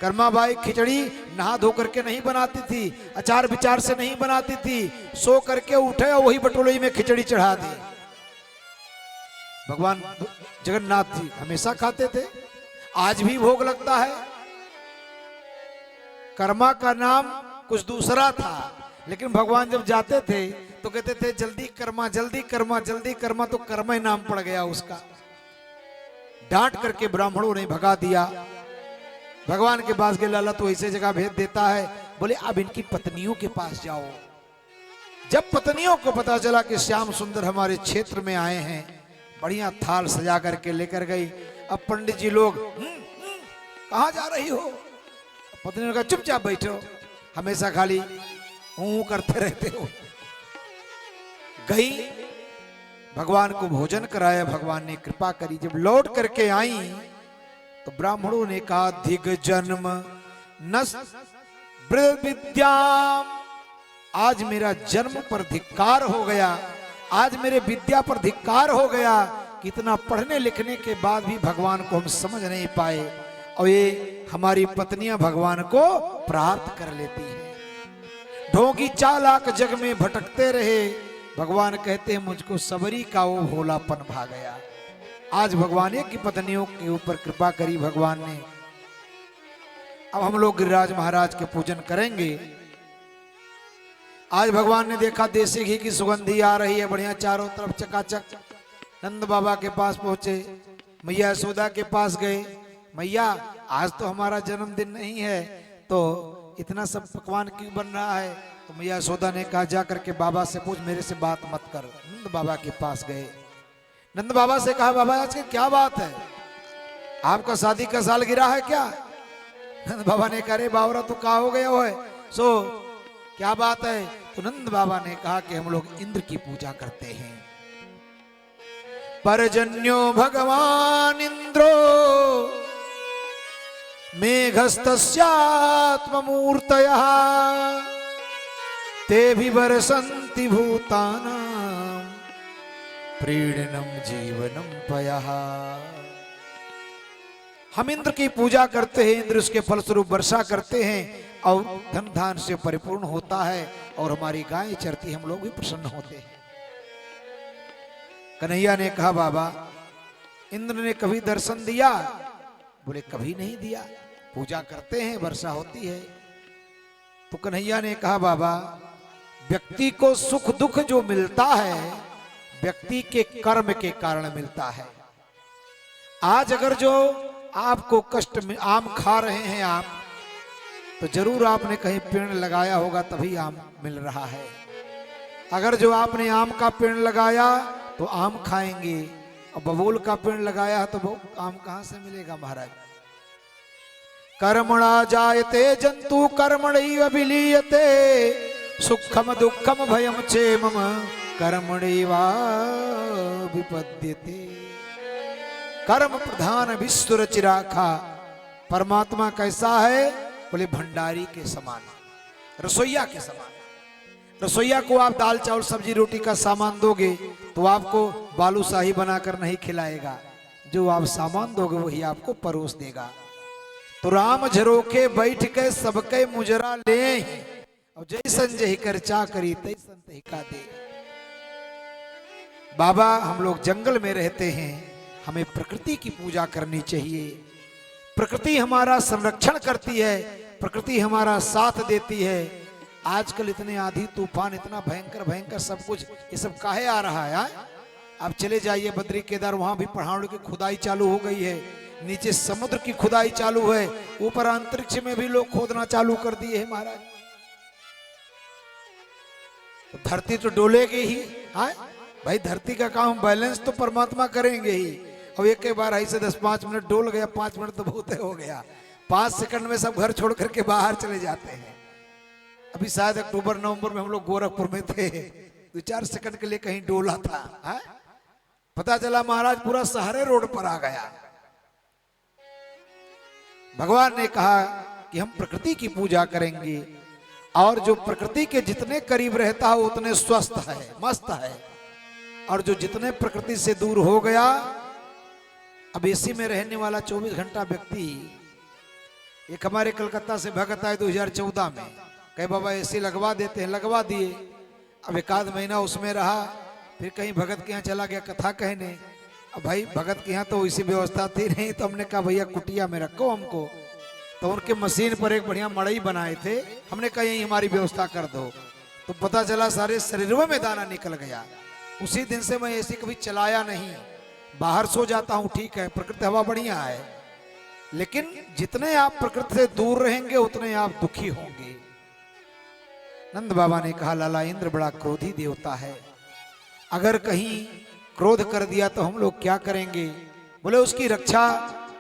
कर्माबाई खिचड़ी नहा धो करके नहीं बनाती थी, अचार विचार से नहीं बनाती थी, सो करके उठे और वही बटोली में खिचड़ी चढ़ा दी। भगवान जगन्नाथ जी हमेशा खाते थे, आज भी भोग लगता है। कर्मा का नाम कुछ दूसरा था, लेकिन भगवान जब जाते थे तो कहते थे जल्दी कर्मा जल्दी कर्मा जल्दी कर्मा, तो कर्मा ही नाम पड़ गया उसका। डांट करके ब्राह्मणों ने भगा दिया। भगवान के पास के लाला तो ऐसे जगह भेज देता है, बोले अब इनकी पत्नियों के पास जाओ। जब पत्नियों को पता चला कि श्याम सुंदर हमारे क्षेत्र में आए हैं, बढ़िया थाल सजा करके लेकर गई। अब पंडित जी लोग कहां जा रही हो? पत्नी ने कहा चुपचाप बैठो, हमेशा खाली हूं करते रहते हो। गई, भगवान को भोजन कराया, भगवान ने कृपा करी। जब लौट करके आई तो ब्राह्मणों ने कहा दिग जन्म नस विद्याम, आज मेरा जन्म पर धिक्कार हो गया, आज मेरे विद्या पर धिक्कार हो गया। कितना पढ़ने लिखने के बाद भी भगवान को हम समझ नहीं पाए, और ये हमारी पत्नियां भगवान को प्राप्त कर लेती हैं। ढोंगी चालाक जग में भटकते रहे, भगवान कहते हैं मुझको सबरी का वो भोलापन भा गया। आज भगवान एक की पत्नियों के ऊपर कृपा करी भगवान ने। अब हम लोग गिरिराज महाराज के पूजन करेंगे। आज भगवान ने देखा देसी घी की सुगंधी आ रही है बढ़िया, चारों तरफ चकाचक। नंद बाबा के पास पहुंचे, मैया यशोदा के पास गए, मैया आज तो हमारा जन्मदिन नहीं है, तो इतना सब पकवान क्यों बन रहा है? तो मैया यशोदा ने कहा जा करके बाबा से पूछ, मेरे से बात मत कर। नंद बाबा के पास गए, नंद बाबा से कहा बाबा आज की क्या बात है, आपका शादी का साल गिरा है क्या? नंद बाबा ने कहा रे बावरा तो कहा हो गया है, सो क्या बात है? तो नंद बाबा ने कहा कि हम लोग इंद्र की पूजा करते हैं। परजन्यो भगवान इंद्रो मेघस्तस्यात्ममूर्तयः ते विवर्षन्ति भूतानां प्रीणनम जीवनम पयः। हम इंद्र की पूजा करते हैं, इंद्र उसके फलस्वरूप वर्षा करते हैं और धन धान से परिपूर्ण होता है, और हमारी गाय चरती, हम लोग भी प्रसन्न होते हैं। कन्हैया ने कहा बाबा इंद्र ने कभी दर्शन दिया? बोले कभी नहीं दिया, पूजा करते हैं वर्षा होती है। तो कन्हैया ने कहा बाबा व्यक्ति को सुख दुख जो मिलता है व्यक्ति के कर्म के कारण मिलता है। आज अगर जो आपको कष्ट में आम खा रहे हैं आप, तो जरूर आपने कहीं पेड़ लगाया होगा तभी आम मिल रहा है। अगर जो आपने आम का पेड़ लगाया तो आम खाएंगे, और बबूल का पेड़ लगाया है तो वो काम कहां से मिलेगा महाराज। कर्मणा जायते जंतु कर्मणैव विलीयते सुखम दुखम भयम क्षेमम कर्मणैवा विपद्यते। कर्म प्रधान विश्व रचिराखा। परमात्मा कैसा है? बोले भंडारी के समान, रसोईया के समान। रसोईया को आप दाल चावल सब्जी रोटी का सामान दोगे तो आपको बालूशाही बनाकर नहीं खिलाएगा, जो आप सामान दोगे वही आपको परोस देगा। तो राम झरोके बैठ के सबके मुजरा ले, और जैसन जही कर चा करी तैसन तही का दे। बाबा हम लोग जंगल में रहते हैं, हमें प्रकृति की पूजा करनी चाहिए। प्रकृति हमारा संरक्षण करती है, प्रकृति हमारा साथ देती है। आजकल इतने आंधी तूफान, इतना भयंकर भयंकर सब कुछ, ये सब काहे आ रहा है? आप चले जाइए बद्री केदार, वहां भी पहाड़ों की खुदाई चालू हो गई है, नीचे समुद्र की खुदाई चालू है, ऊपर अंतरिक्ष में भी लोग खोदना चालू कर दिए हैं महाराज। तो धरती तो डोलेगी ही। हाँ भाई, धरती का काम बैलेंस तो परमात्मा करेंगे ही। और एक बार ऐसे 10-5 मिनट डोल गया, 5 मिनट तो बहुत हो गया, 5 सेकंड में सब घर छोड़ करके बाहर चले जाते हैं। अभी शायद अक्टूबर नवंबर में हम लोग गोरखपुर में थे, 2-4 सेकंड के लिए कहीं डोला था। हा? पता चला महाराज पूरा सहारे रोड पर आ गया। भगवान ने कहा कि हम प्रकृति की पूजा करेंगे, और जो प्रकृति के जितने करीब रहता है उतने स्वस्थ है, मस्त है। और जो जितने प्रकृति से दूर हो गया, अब एसी में रहने वाला 24 घंटा व्यक्ति, एक हमारे कलकत्ता से भगत आए 2014 में, कहे बाबा एसी लगवा देते हैं, लगवा दिए। अब 1 महीना उसमें रहा, फिर कहीं भगत के यहाँ चला गया कथा कहने। अब भाई भगत के यहाँ तो इसी व्यवस्था थी नहीं, तो हमने कहा भैया कुटिया में रखो हमको। तो उनके मशीन पर एक बढ़िया मड़ई बनाए थे, हमने कहा यही हमारी व्यवस्था कर दो। तो पता चला सारे शरीरों में दाना निकल गया। उसी दिन से मैं एसी कभी चलाया नहीं, बाहर सो जाता हूँ। ठीक है, प्रकृति हवा बढ़िया है, लेकिन जितने आप प्रकृति से दूर रहेंगे उतने आप दुखी होंगे। नंद बाबा ने कहा लाला इंद्र बड़ा क्रोधी देवता है, अगर कहीं क्रोध कर दिया तो हम लोग क्या करेंगे? बोले उसकी रक्षा,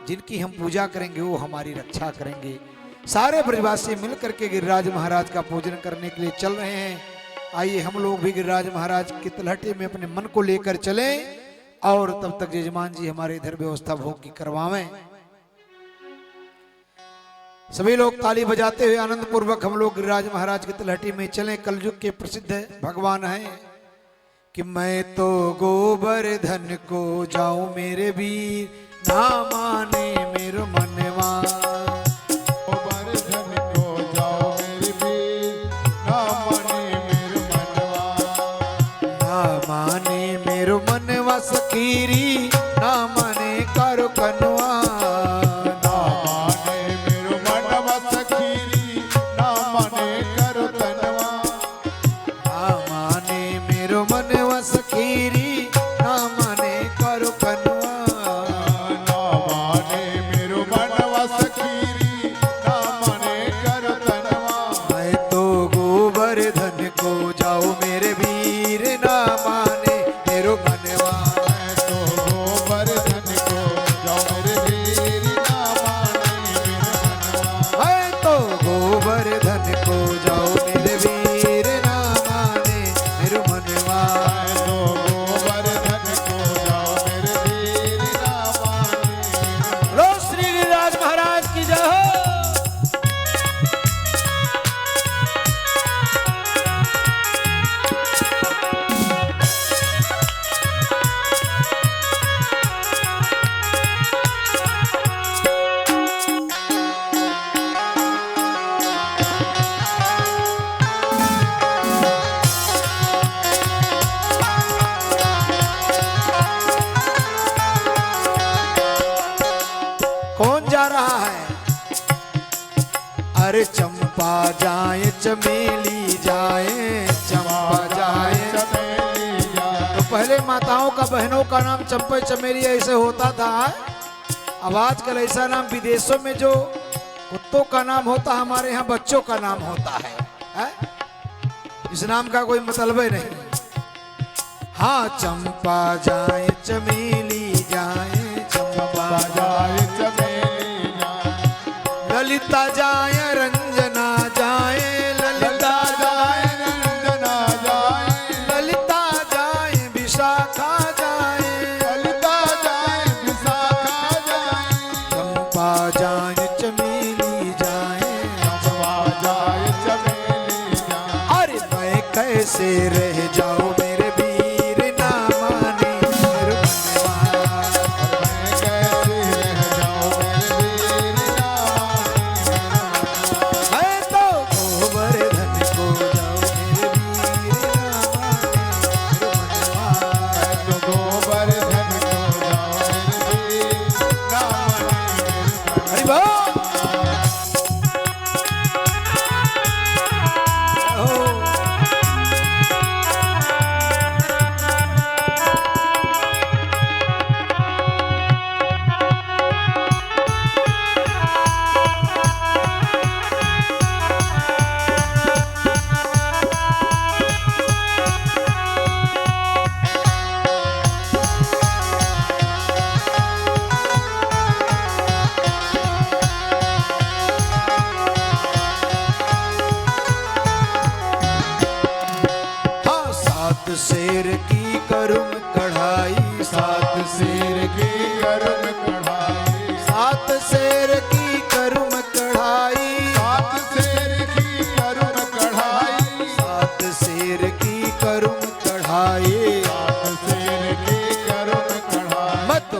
जिनकी हम पूजा करेंगे वो हमारी रक्षा करेंगे। सारे ब्रजवासी मिलकर के गिरिराज महाराज का पूजन करने के लिए चल रहे हैं। आइए हम लोग भी गिरिराज महाराज की तलहटी में अपने मन को लेकर चलें, और तब तक यजमान जी हमारे इधर व्यवस्था भोग की करवावें। सभी लोग ताली बजाते हुए आनंद पूर्वक हम लोग गिरिराज महाराज की तलहटी में चलें। कलयुग के प्रसिद्ध भगवान हैं कि मैं तो गोवर्धन को जाऊं मेरे वीर, ना माने मेरो मनवा। गोवर्धन को जाओ मेरे वीर, ना माने मेरो मनवा। ना माने मेरो मनवा सकीरी, ना माने करो कनवा। ना माने मेरो मनवा सखीरी, ना माने करो तनवा। ना माने मेरो मनवा सकीरी, ना माने करो कनवा। ना माने मेरो मनवा सखीरी, ना माने करो तनवा। मैं तो गोवर्धन को जाऊं मेरे वीर, ना माने मेरो मनवा। मैं तो गोवर्धन को जाऊं मेरे वीर, ना माने मेरो मनवा। मैं तो गोवर्धन को जाऊं मेरे वीर, ना माने मेरो मनवा। मैं तो गोवर्धन को जाऊं मेरे वीर, ना माने मेरो मनवा। लो श्री गिरिराज महाराज की जय हो। कौन जा रहा है? अरे चंपा जाए चमेली जाए, चंपा जाए। चमेली जाए। तो पहले माताओं का बहनों का नाम चंपा चमेली ऐसे होता था। अब आजकल ऐसा नाम विदेशों में जो कुत्तों का नाम होता, हमारे यहाँ बच्चों का नाम होता है? इस नाम का कोई मतलब ही नहीं। हाँ चंपा जाए चमेली जाए, चंपा जाए चमेली जाए, ललिता जाए रंजना जाए, ललिता जाए रंजना जाए, ललिता जाए विशाखा जाए, ललिता जाए विशाखा जाए, चंपा जाए चमेली जाए, चंपा जाए चमेली जाए। अरे मैं कैसे रह जाऊं मेरे वीर ना माने मेरे मनवा, मैं कैसे रह जाऊं मेरे वीर ना माने। मैं तो गोवर्धन को जाऊं मेरे वीर ना माने मेरे मनवा। मैं तो गोवर्धन को जाऊं मेरे वीर ना माने। हरि बोल। ओ हाँ सात शेर की करुम कढ़ाई, सात शेर की करुण कढ़ाई, सात शेर की करुम कढ़ाई, सात शेर की करुण कढ़ाई, सात शेर की करुम कढ़ाई। सात शेर की करुण कढ़ाई। मत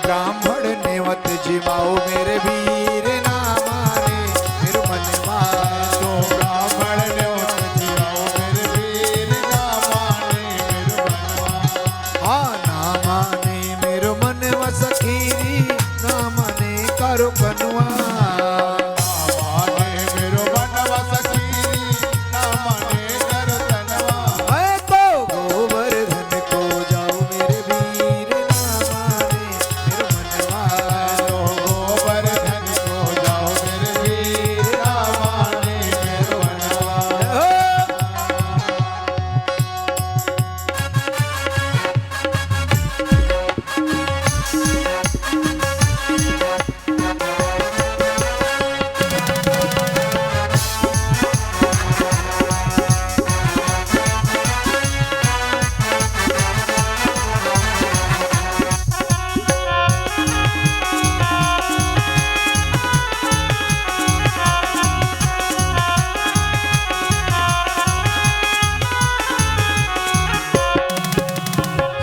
ब्राह्मण नेवत जिमाओ मेरे वीर ना माने मेरे मनवा। तो ब्राह्मण ने जियाओ मेरे वीर ना माने मेरे मनवा। हाँ ना माने मेरो मनवा सखीरी, ना माने करो कनुआ। ना माने मेरो मनवा सखीरी, ना माने कर तनवा। मैं तो गोवर्धन को जाऊं मेरे वीर ना माने मेरो मनवा। तो गोवर्धन को जाओ मेरे वीर ना माने मेरे मनवा। हो।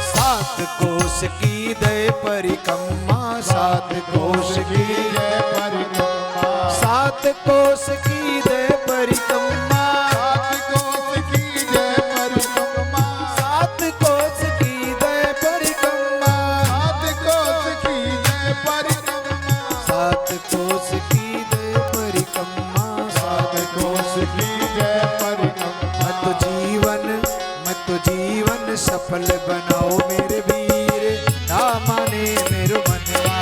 सात कोस की दय परिक्रमा, सात कोस की जय परिक्रमा, सात कोस की दय परिक्रमा, सात कोस की जय परिक्रमा, सात कोस की दय परिक्रमा, सात कोस की जय परिक्रमा, सात कोस की दय परिक्रमा, सात कोस की जय परिक्रमा। मत जीवन सफल बनाओ मेरे वीर ना माने मेरो मनवा।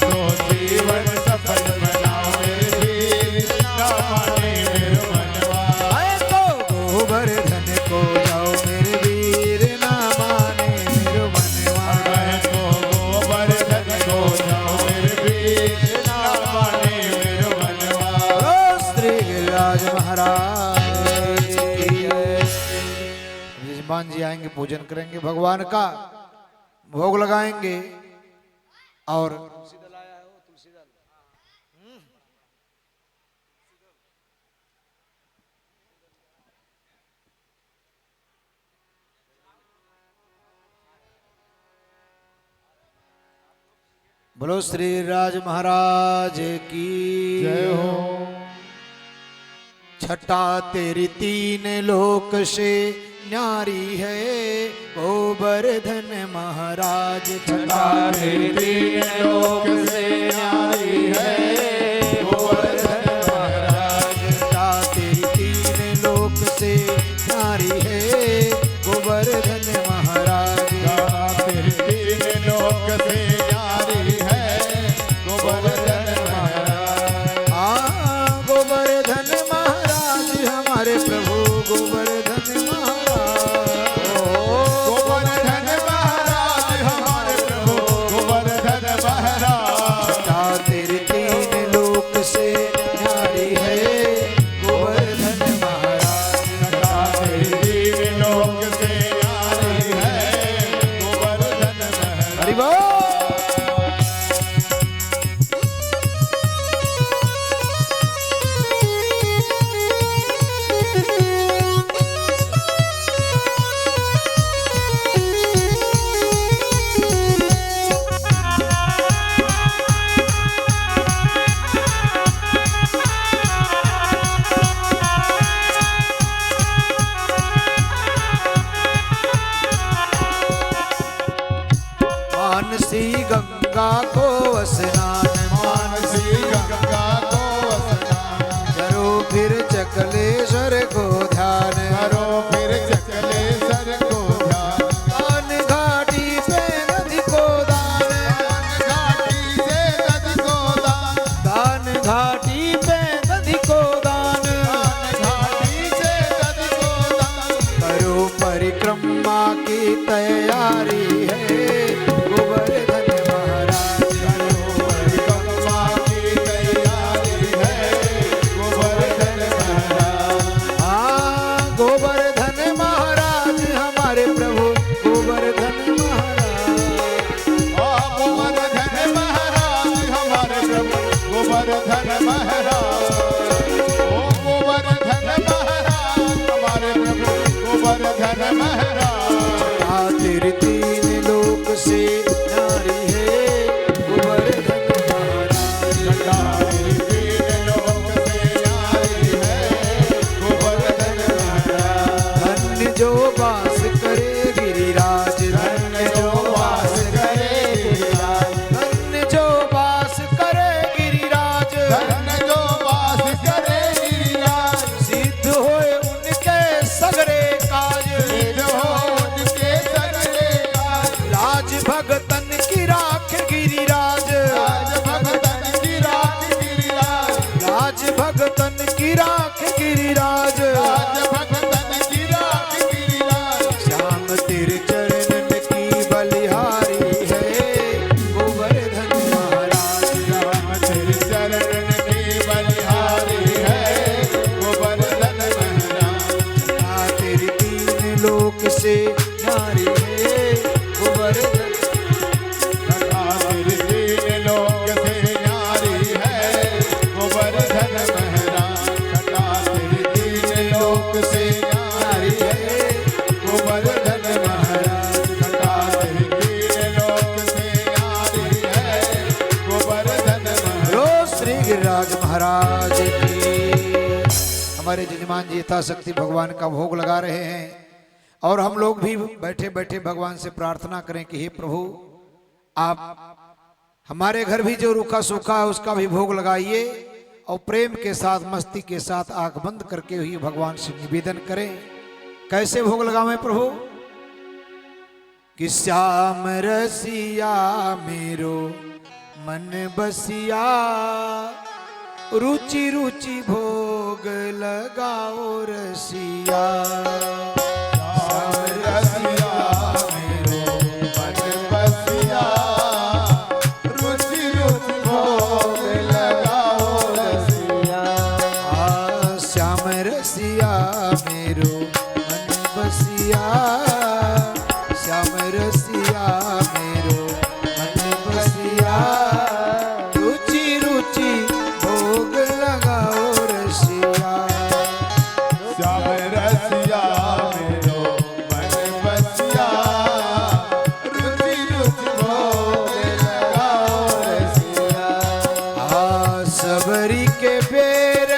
तो जीवन सफल बनाओ मेरे वीर, ना माने मेरे मनवा। मैं तो गोवर्धन को जाओ मेरे वीर ना माने मेरो मनवा। मैं तो गोवर्धन को जाओ मेरे वीर, ना माने मेरे मनवा। ओ श्री गिरिराज महाराज की जय। यजमान जी आएंगे, पूजन करेंगे भगवान का, भोग लगाएंगे और बोलो श्री राज महाराज की जय हो। छटा तेरी तीन लोक से न्यारी है गोवर्धन महाराज। छटा तेरी तीन लोक से न्यारी है गोवर्धन महाराज। छटा तेरी तीन लोक से न्यारी है गोवर्धन महाराज। तेरी तीन लोक से न्यारी है गोवर्धन महाराज। हाँ गोवर्धन महाराज हमारे प्रभु गोवर्धन महाराज। गंगा को स्नान, मानसी गंगा को स्नान, करो फिर चकलेश्वर को ध्यान, करो फिर चकलेश्वर को ध्यान, दान घाटी पे नदी को दान, घाटी से नदी को दान, दान घाटी पे नदी को दान, घाटी से नदी को दान, करो परिक्रमा की तैयारी है गोवर्धन महाराज, करो परिक्रमा की तैयारी है गोवर्धन महाराज। हाँ गोवर्धन महाराज हमारे प्रभु गोवर्धन महाराज, गोवर्धन महाराज हमारे प्रभु गोवर्धन महाराज, ओ गोवर्धन महाराज हमारे प्रभु गोवर्धन महाराज। तेरे तीन लोक से नारी है गोवर्धन महाराज, गंगारी तीन लोक से न्यारी है गोवर्धन महाराज। धन्य जो वास करे गिरिराज, धन्य जो वास करे गिरिराज, धन्य जो वास करे गिरिराज, धन्य जो वास करे गिरिराज, सिद्ध होए उनके सगरे काज, सिद्ध हो उनके सगरे काज, लाज भगतन की राख गिरिराज, राज भगतन की राख गिरिराज, लाज भगतन की राख गिरिराज, राज भगतन की राख गिरिराज। श्याम तेरे चरणन की बलिहारी है गोवर्धन महाराज, राम तेरे चरण की बलिहारी है गोवर्धन महाराज। तेरी तीन लोक से नारी है गोवर्धन, तेरे तीन लोक से न्यारी है गोवर्धन महाराज। तेरे तीन लोक से न्यारी है गोवर्धन महाराज। तेरे तीन लोक से न्यारी है गोवर्धन महाराज। रो श्री गिरिराज महाराज की। हमारे जजमान जी यथाशक्ति भगवान का भोग लगा रहे हैं और हम लोग भी बैठे बैठे भगवान से प्रार्थना करें कि हे प्रभु आप हमारे घर भी जो रूखा सूखा है उसका भी भोग लगाइए और प्रेम के साथ मस्ती के साथ आंख बंद करके ही भगवान से निवेदन करें। कैसे भोग लगावें प्रभु? कि श्याम रसिया मेरो मन बसिया, रुचि रुचि भोग लगाओ रसिया, श्याम रसिया मेरो मन बसिया, रुचि रुचि भोग लगाओ रसिया। श्याम रसिया मेरो मन बसिया, श्याम रसिया मेरो मन बसिया, रुचि रुचि भोग लगाओ रसिया, श्याम रसिया मेरो मन बसिया, रुचि रुचि भोग लगाओ रसिया। सबरी के बेर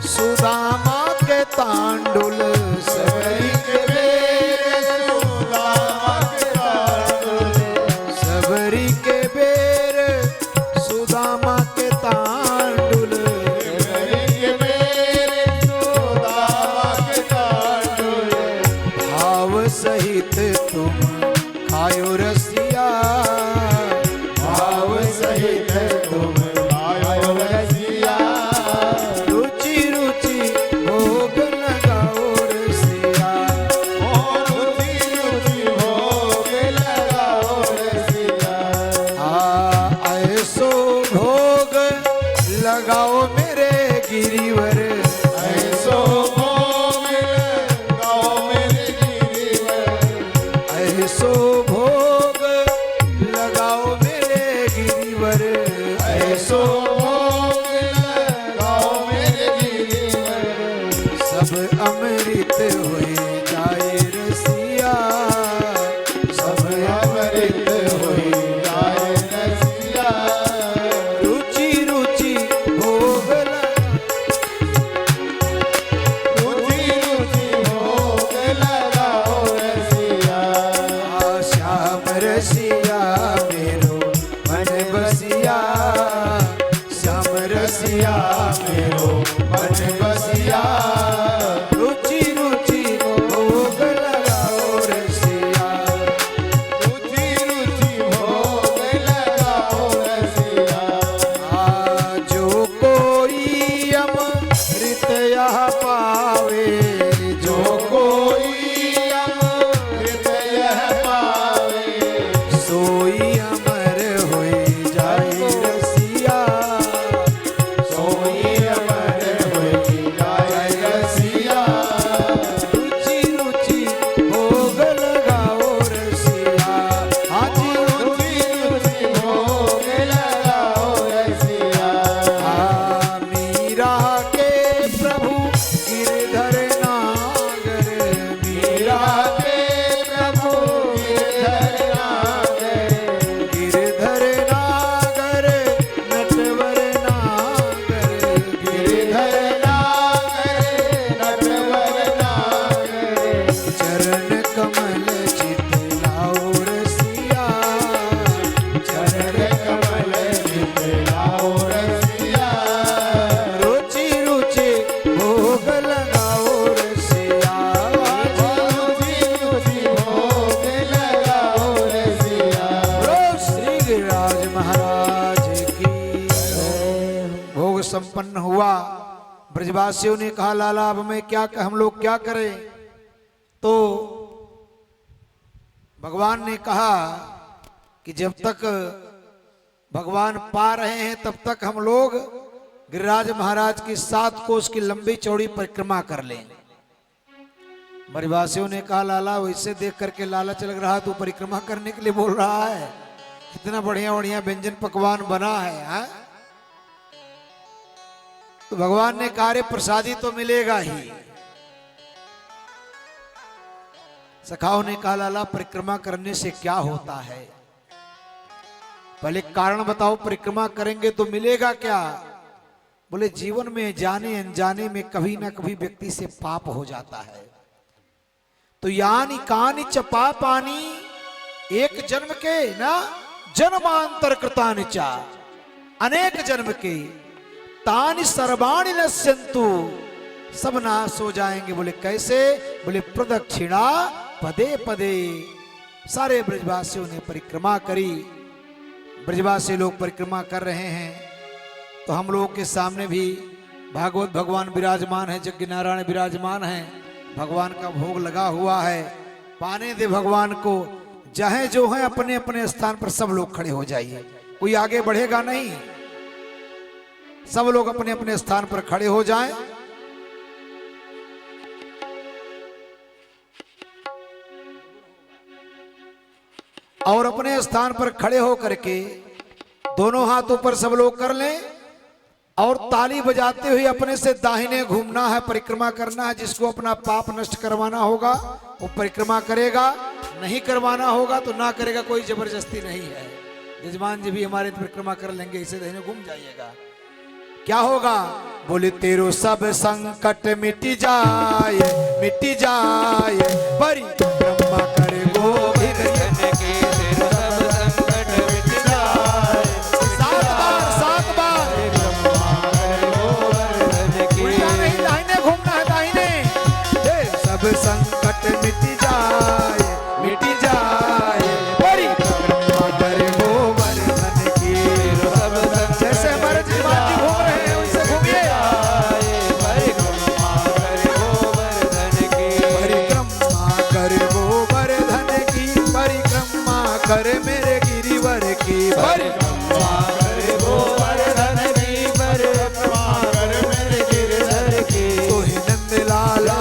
सुदामा के तांडुल, सबरी के बेर सुदामा के तांडुल, सबरी के बेर सुदामा के तांडुल, सबरी के बेर सुदामा के तांडुल, भाव सहित तुम खायो रसिया, भाव सहित तुम आयो रसिया, रुचि रुचि भोग लगाओ रसिया, रुचि रुचि भोग लगाओ रसिया। ऐसो भोग लगाओ मेरे गिरिवर, ऐसो भोग लगाओ मेरे गिरिवर, ऐसो भोग लगाओ मेरे गिरिवर, ऐसो भोग लगाओ मेरे गिरिवर। सब अमृत हुए जाए रसिया, सब अमृत होई जाए रसिया, रुचि रुचि भोग रुचि रुचि भोग लगाओ रसिया। श्याम रसिया मेरो मन संपन्न हुआ। ब्रजवासियों ने कहा लाला अब मैं क्या हम लोग क्या करें? तो भगवान ने कहा कि जब तक भगवान पा रहे हैं तब तक हम लोग गिरिराज महाराज की 7 कोस की लंबी चौड़ी परिक्रमा कर लें। ब्रजवासियों ने कहा लाला वैसे देख करके लालच लग रहा तू परिक्रमा करने के लिए बोल रहा है, इतना बढ़िया बढ़िया व्यंजन पकवान बना है हा? तो भगवान ने कहा रे प्रसादी तो मिलेगा ही। सखाओं ने कहा लाला परिक्रमा करने से क्या होता है, पहले कारण बताओ, परिक्रमा करेंगे तो मिलेगा क्या? बोले जीवन में जाने अनजाने में कभी ना कभी व्यक्ति से पाप हो जाता है। तो यानी कानी चपा पानी एक जन्म के ना जन्मांतर कृतानि चा अनेक जन्म के तानि सर्वाणि नश्यन्तु सब नाश हो जाएंगे। बोले कैसे? बोले प्रदक्षिणा पदे पदे। सारे ब्रजवासियों ने परिक्रमा करी। ब्रजवासी लोग परिक्रमा कर रहे हैं तो हम लोगों के सामने भी भागवत भगवान विराजमान है, यज्ञ नारायण विराजमान है, भगवान का भोग लगा हुआ है। पाने दे भगवान को, जहां जो है अपने अपने स्थान पर सब लोग खड़े हो जाइए, कोई आगे बढ़ेगा नहीं, सब लोग अपने अपने स्थान पर खड़े हो जाएं। और अपने स्थान पर खड़े होकर के दोनों हाथ ऊपर सब लोग कर लें और ताली बजाते हुए अपने से दाहिने घूमना है, परिक्रमा करना है। जिसको अपना पाप नष्ट करवाना होगा वो परिक्रमा करेगा, नहीं करवाना होगा तो ना करेगा, कोई जबरदस्ती नहीं है। यजमान जी भी हमारे परिक्रमा कर लेंगे, इसे दाहिने घूम जाइएगा। क्या होगा? बोले तेरो सब संकट मिट जाए परिक्रमा कर गोविंद के। संकट मिट जाए परिक्रमा कर गोवर्धन की। जैसे हमारे जजमान जी घूम रहे हैं उनसे घूमिए। परिक्रमा कर गोवर्धन की, परिक्रमा कर मेरे गिरिवर की, परिक्रमा कर गोवर्धन की, परिक्रमा कर मेरे गिरिधर की। तो ही नंद लाला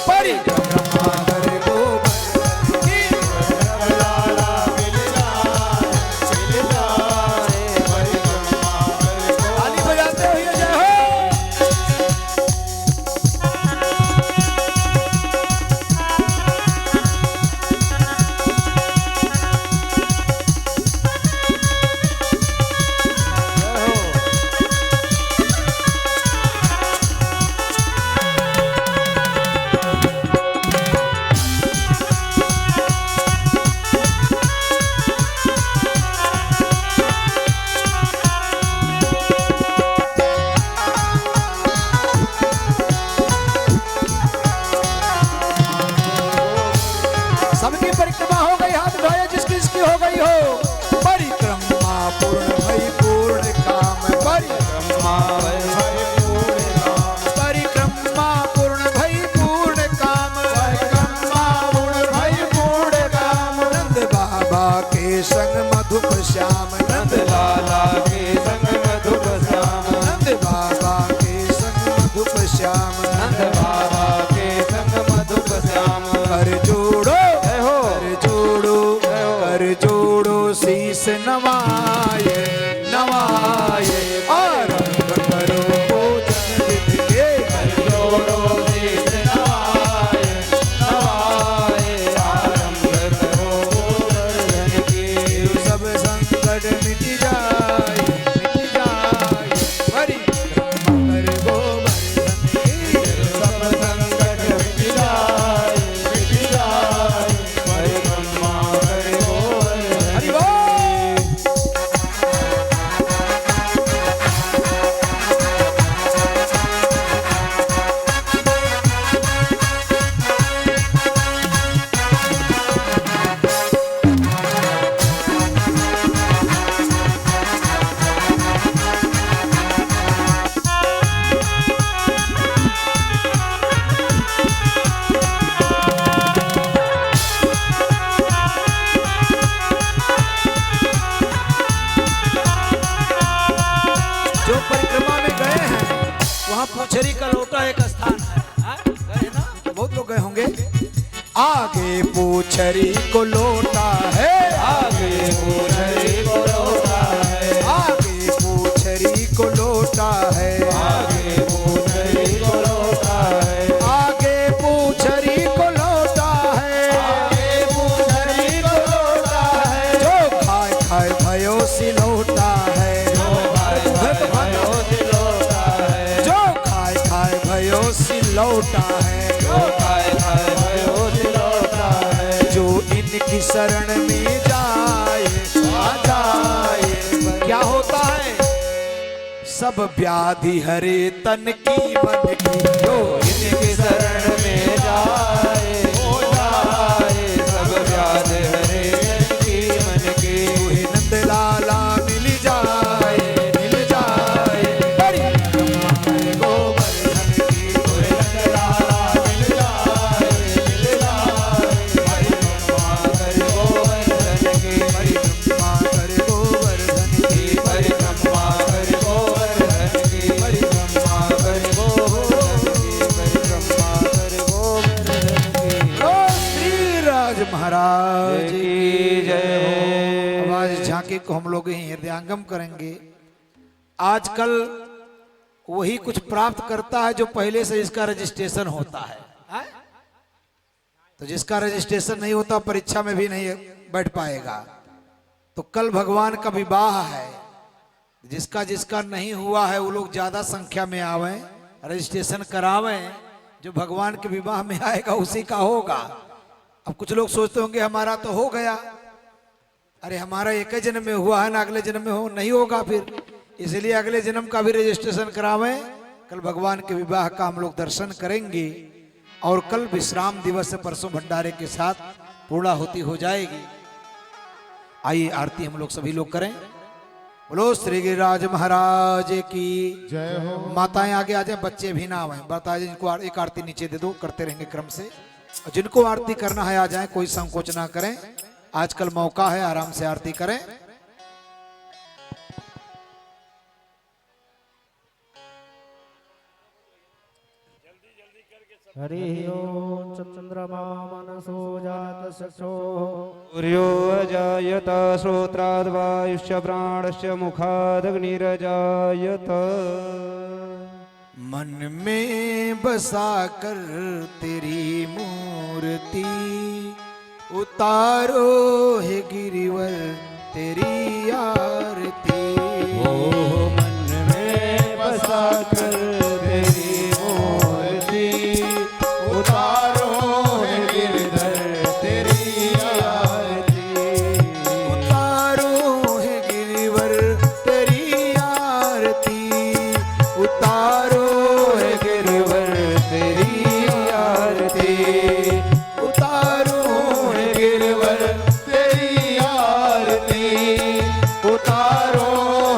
परिक्रमा कर गोवर्धन की, लाला मिल जाए, परिक्रमा कर। ताली बजाते हुए जय हो। सबकी परिक्रमा हो गई, हाथ उठाए जिसकी जिसकी हो गई हो। परिक्रमा पूर्ण भई पूर्ण काम, परिक्रमा परिक्रमा पूर्ण भई पूर्ण काम, परिक्रमा पूर्ण भई पूर्ण काम। नंद बाबा के संग मधुप श्याम, नंद लाला के संग मधुप श्याम, नंद बाबा के संग मधुप श्याम, नंद बाबा के संग मधुप श्याम। कर जोड़ो शीस नवाए आरंभ करो भोजन विधि के। जोड़ो शीस नवाए आरंभ करो भोजन के। सब संकट मिट जाए परिक्रमा कर गोवर्धन की। सब संकट मिट जाए एक स्थान है, हाँ? गए ना, बहुत लोग गए होंगे। आगे पूछरी को लोटा है, आगे पूछरी को लोटा है, आगे पूछरी को लोटा है, आगे पूछरी को लोटा है, आगे पूछरी को लोटा है, आगे पूछरी को लोटा है, जो खाए खाए भयो सिलौटा है, जो खाए खाए भयो सिलौटा है, जो खाए खाए भयो सिलौटा है, जो खाए खाए भयो सिलौटा है, जो इनकी शरण में जाए आ जाए। क्या होता है? सब व्याधि हरे तन की मन की, जो इनकी शरण में जाए हो जाए, सब व्याध हरे की मन की, हे नंद लाला मिल जाए, मिल जाए। बड़ी हमारे गोवर्धन की, कोई नंदलाला मिल जाए, मिल जाए, हरि ब्रह्मा कर गोवर्धन की, बड़ी ब्रह्मा कर गोवर्धन की, हरि ब्रह्मा कर गोवर्धन की, हरि ब्रह्मा कर गोवर्धन की, हरि ब्रह्मा कर गोवर्धन की। ओ श्री राज महाराज की जय हो। अब आज झांकी को हम लोग ही हृदयांगम करेंगे। आजकल वही कुछ प्राप्त करता है जो पहले से इसका रजिस्ट्रेशन होता है, हाँ? तो जिसका रजिस्ट्रेशन नहीं होता परीक्षा में भी नहीं बैठ पाएगा। तो कल भगवान का विवाह है, जिसका जिसका नहीं हुआ है वो लोग ज्यादा संख्या में आवे, रजिस्ट्रेशन करावे। जो भगवान के विवाह में आएगा उसी का होगा। अब कुछ लोग सोचते होंगे हमारा तो हो गया, अरे हमारा एक ही जन्म में हुआ है ना, अगले जन्म में हो नहीं होगा फिर, इसलिए अगले जन्म का भी रजिस्ट्रेशन करावें। कल भगवान के विवाह का हम लोग दर्शन करेंगे और कल विश्राम दिवस से परसों भंडारे के साथ पूर्णाहुति हो जाएगी। आइए आरती हम लोग सभी लोग करें। बोलो श्री गिरिराज महाराज की जय हो। माताएं आगे आ जाए, बच्चे भी ना आए। बताए जिनको एक आरती नीचे दे दो, करते रहेंगे क्रम से। और जिनको आरती करना है आ जाए, कोई संकोच ना करें। आजकल मौका है, आराम से आरती करें। हरि ओम चंद्रमा मनसो जात चक्षो सूर्यो अजायत श्रोत्राद् वायुश्च प्राणश्च मुखादग्निरजायत। मन में बसा कर तेरी मूर्ति उतारो है गिरिवर तेरी आरती। मन में बसा कर तेरी मूर्ति उतारो है गिरधर तेरी आरती, उतारो है गिरिवर तेरी आरती, उतारो है गिरिवर तेरी आरती, उतारो है गिरिवर तेरी आरती, उतारो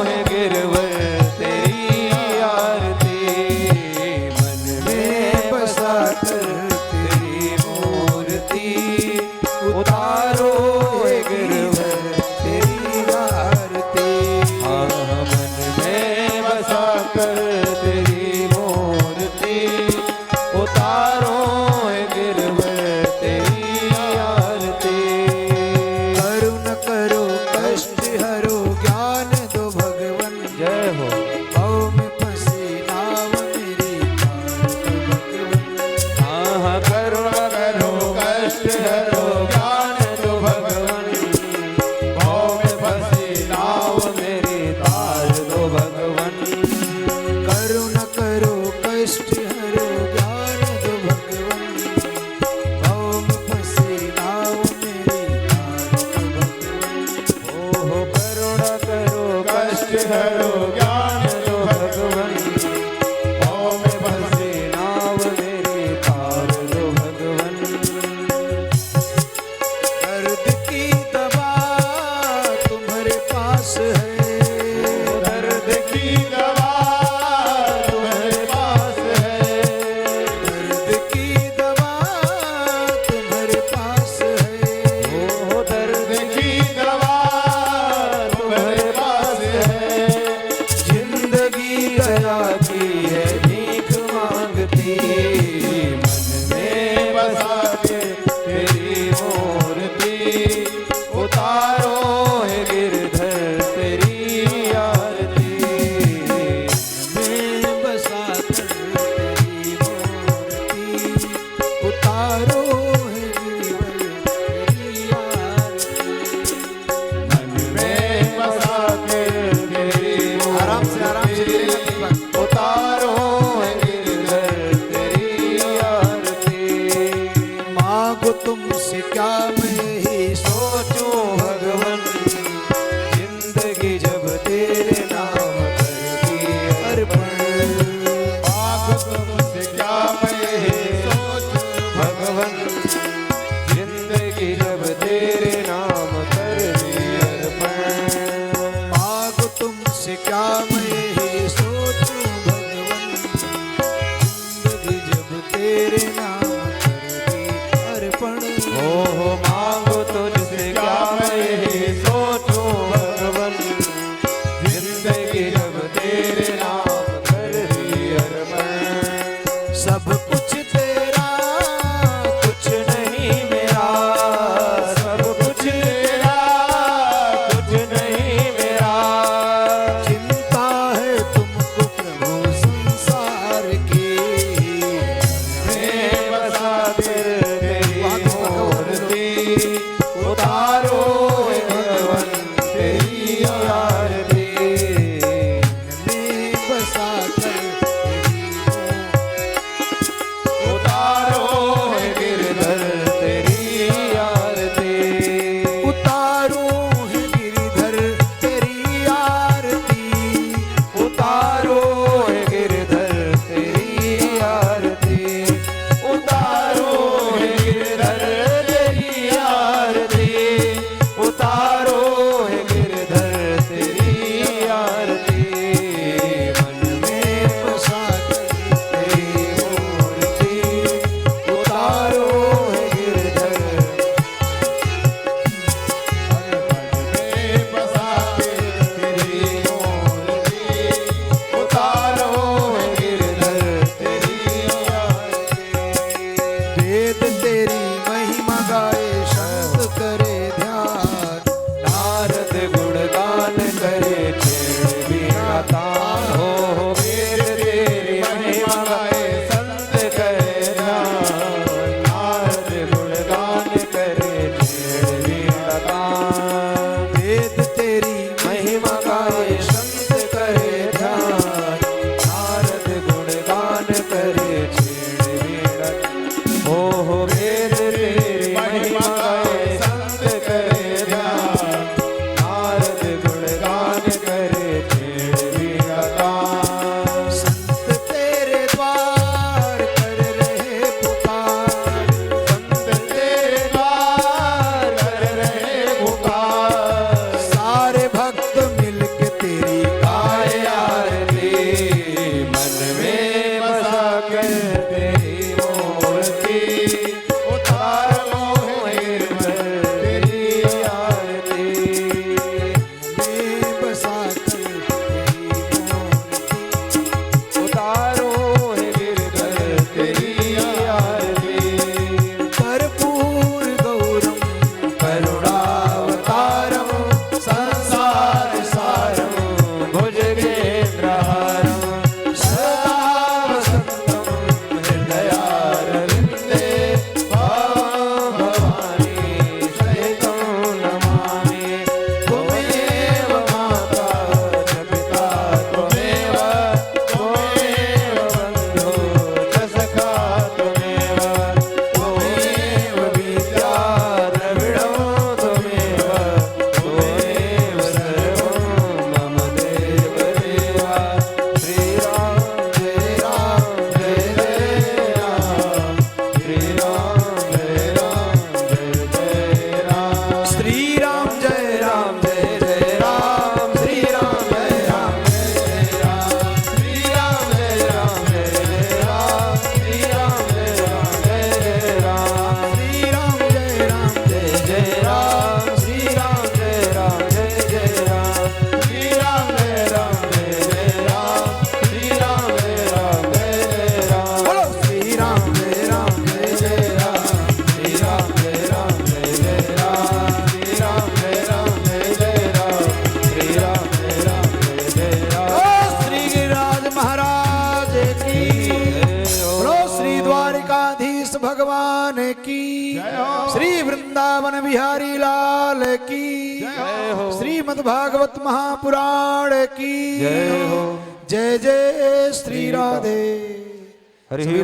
है गिरवर तेरी आरती। मन में बसा कर तेरी मूर्ति उतारो है गिरवर तेरी आरती। मन में बसा कर तेरी मूर्ति उतारो है गिरवर तेरी आरती। करुण करो कष्ट हरो ज्ञान दो भगवन। जय हो। भव में फंसी नाव मेरी पार दो भगवन। करुणा करो कष्ट हरो ज्ञान दो भगवन। भव में फंसी नाव मेरी तार दो भगवन। करुण करो कष्ट हरो ज्ञान दो भगवन। भव में फंसी नाव मेरी पार दो भगवन। ओह करुणा करो कष्ट हरो ज्ञान दो भगवन। भव में फंसी नाव मेरी तार दो भगवन। दर्द की दवा तुम्हारे पास है। दर्द की दवा तुम्हारे पास है, दर्द की दवा तुम्हारे पास है। ओह दर्द दर्द की दवा तुम्हारे पास है, तुमसे क्या मैं ही सोचूं भगवन, जिंदगी जब तेरे नाम करती अर्पण। मांग तुमसे क्या मैं सोचूं भगवन, जिंदगी जब तेरे नाम करती अर्पण। मांग तुमसे क्या मैं ही सोचूं भगवन, जिंदगी जब तेरे नाम करती अर्पण। हो मांगो तुझसे क्या मैं सोचूं भगवन, जिंदगी जब तेरे नाम करती अर्पण। सब कुछ तेरा कुछ नहीं मेरा, सब कुछ तेरा कुछ नहीं मेरा। चिंता है तुमको प्रभु संसार की, मैं बसा फिर तेरी मूर्ति, उतारो हे भगवन तेरी आरती। मैं बसा कर उतारो हे गिरधर तेरी आरती। उतारो है गिरधर तेरी आरती। उतारो हे गिरधर तेरी आरती। उतारो हे गिरधर तेरी आरती। उतारो हे गिरधर तेरी आरती। मन में बसा कर तेरी मूर्ति, उतारो हे गिरधर। में बसा के तेरी मूर्ति, उतारो हे गिरधर तेरी वेद तेरी महिमा गाए संत करे ध्यान। नारद गुणगान करे छेड़ बिना तान। हो वेद तेरी महिमा गाए संत करे ध्यान। नारद गुणगान करे छेड़ बिना तान। वेद तेरी महिमा गाए संत करे ध्यान। नारद गुणगान करे छेड़ बिना तान। हो वेद तेरी महिमा गाए संत करे ध्यान। नारद गुणगान करे छेड़ बिना तान। संत तेरे द्वार कर रहे पुकार। संत तेरे द्वार कर रहे पुकार। सारे भक्त मिलके तेरी गाए आरती। मन में बसा कर तेरी मूर्ति, उतारो हे गिरधर तेरी आरती। में बसा कर तेरी मूर्ति। उतारो हे गिरधर तेरी आरती। कर्पूर गौरम करुणावतारं संसार सारं भुजगेन्द्रहारं सदा वसन्तं हृदयारविन्दे भवां भवानी सहितं नमामि। त्वमेव माता च पिता त्वमेव, त्वमेव बन्धु च सखा त्वमेव, त्वमेव विद्या द्रविणं त्वमेव, त्वमेव सर्वं मम देव देव। श्रीराम जय राम जय जय राम। श्रीराम जय राम जय जय राम। श्री राम जय राम जय जय राम। श्रीराम जय राम जय जय राम। श्रीराम जय राम जय जय राम। श्रीराम जय राम जय जय राम। श्री राम जय राम जय जय राम। श्रीराम जय राम जय जय राम। श्रीराम जय राम जय जय राम। श्रीराम जय राम जय जय राम। बोलो श्री राम जय राम जय जय राम। श्रीराम जय राम जय जय राम। श्रीराम जय राम जय जय राम। श्रीराम जय राम जय जय राम। ओ श्री गिरिराज महाराज की, बोलो श्री द्वारिकाधीश भगवान की, श्री वृंदावन बिहारी लाल की, श्रीमद् भागवत महापुराण की जय हो। जय जय श्री राधे। हरि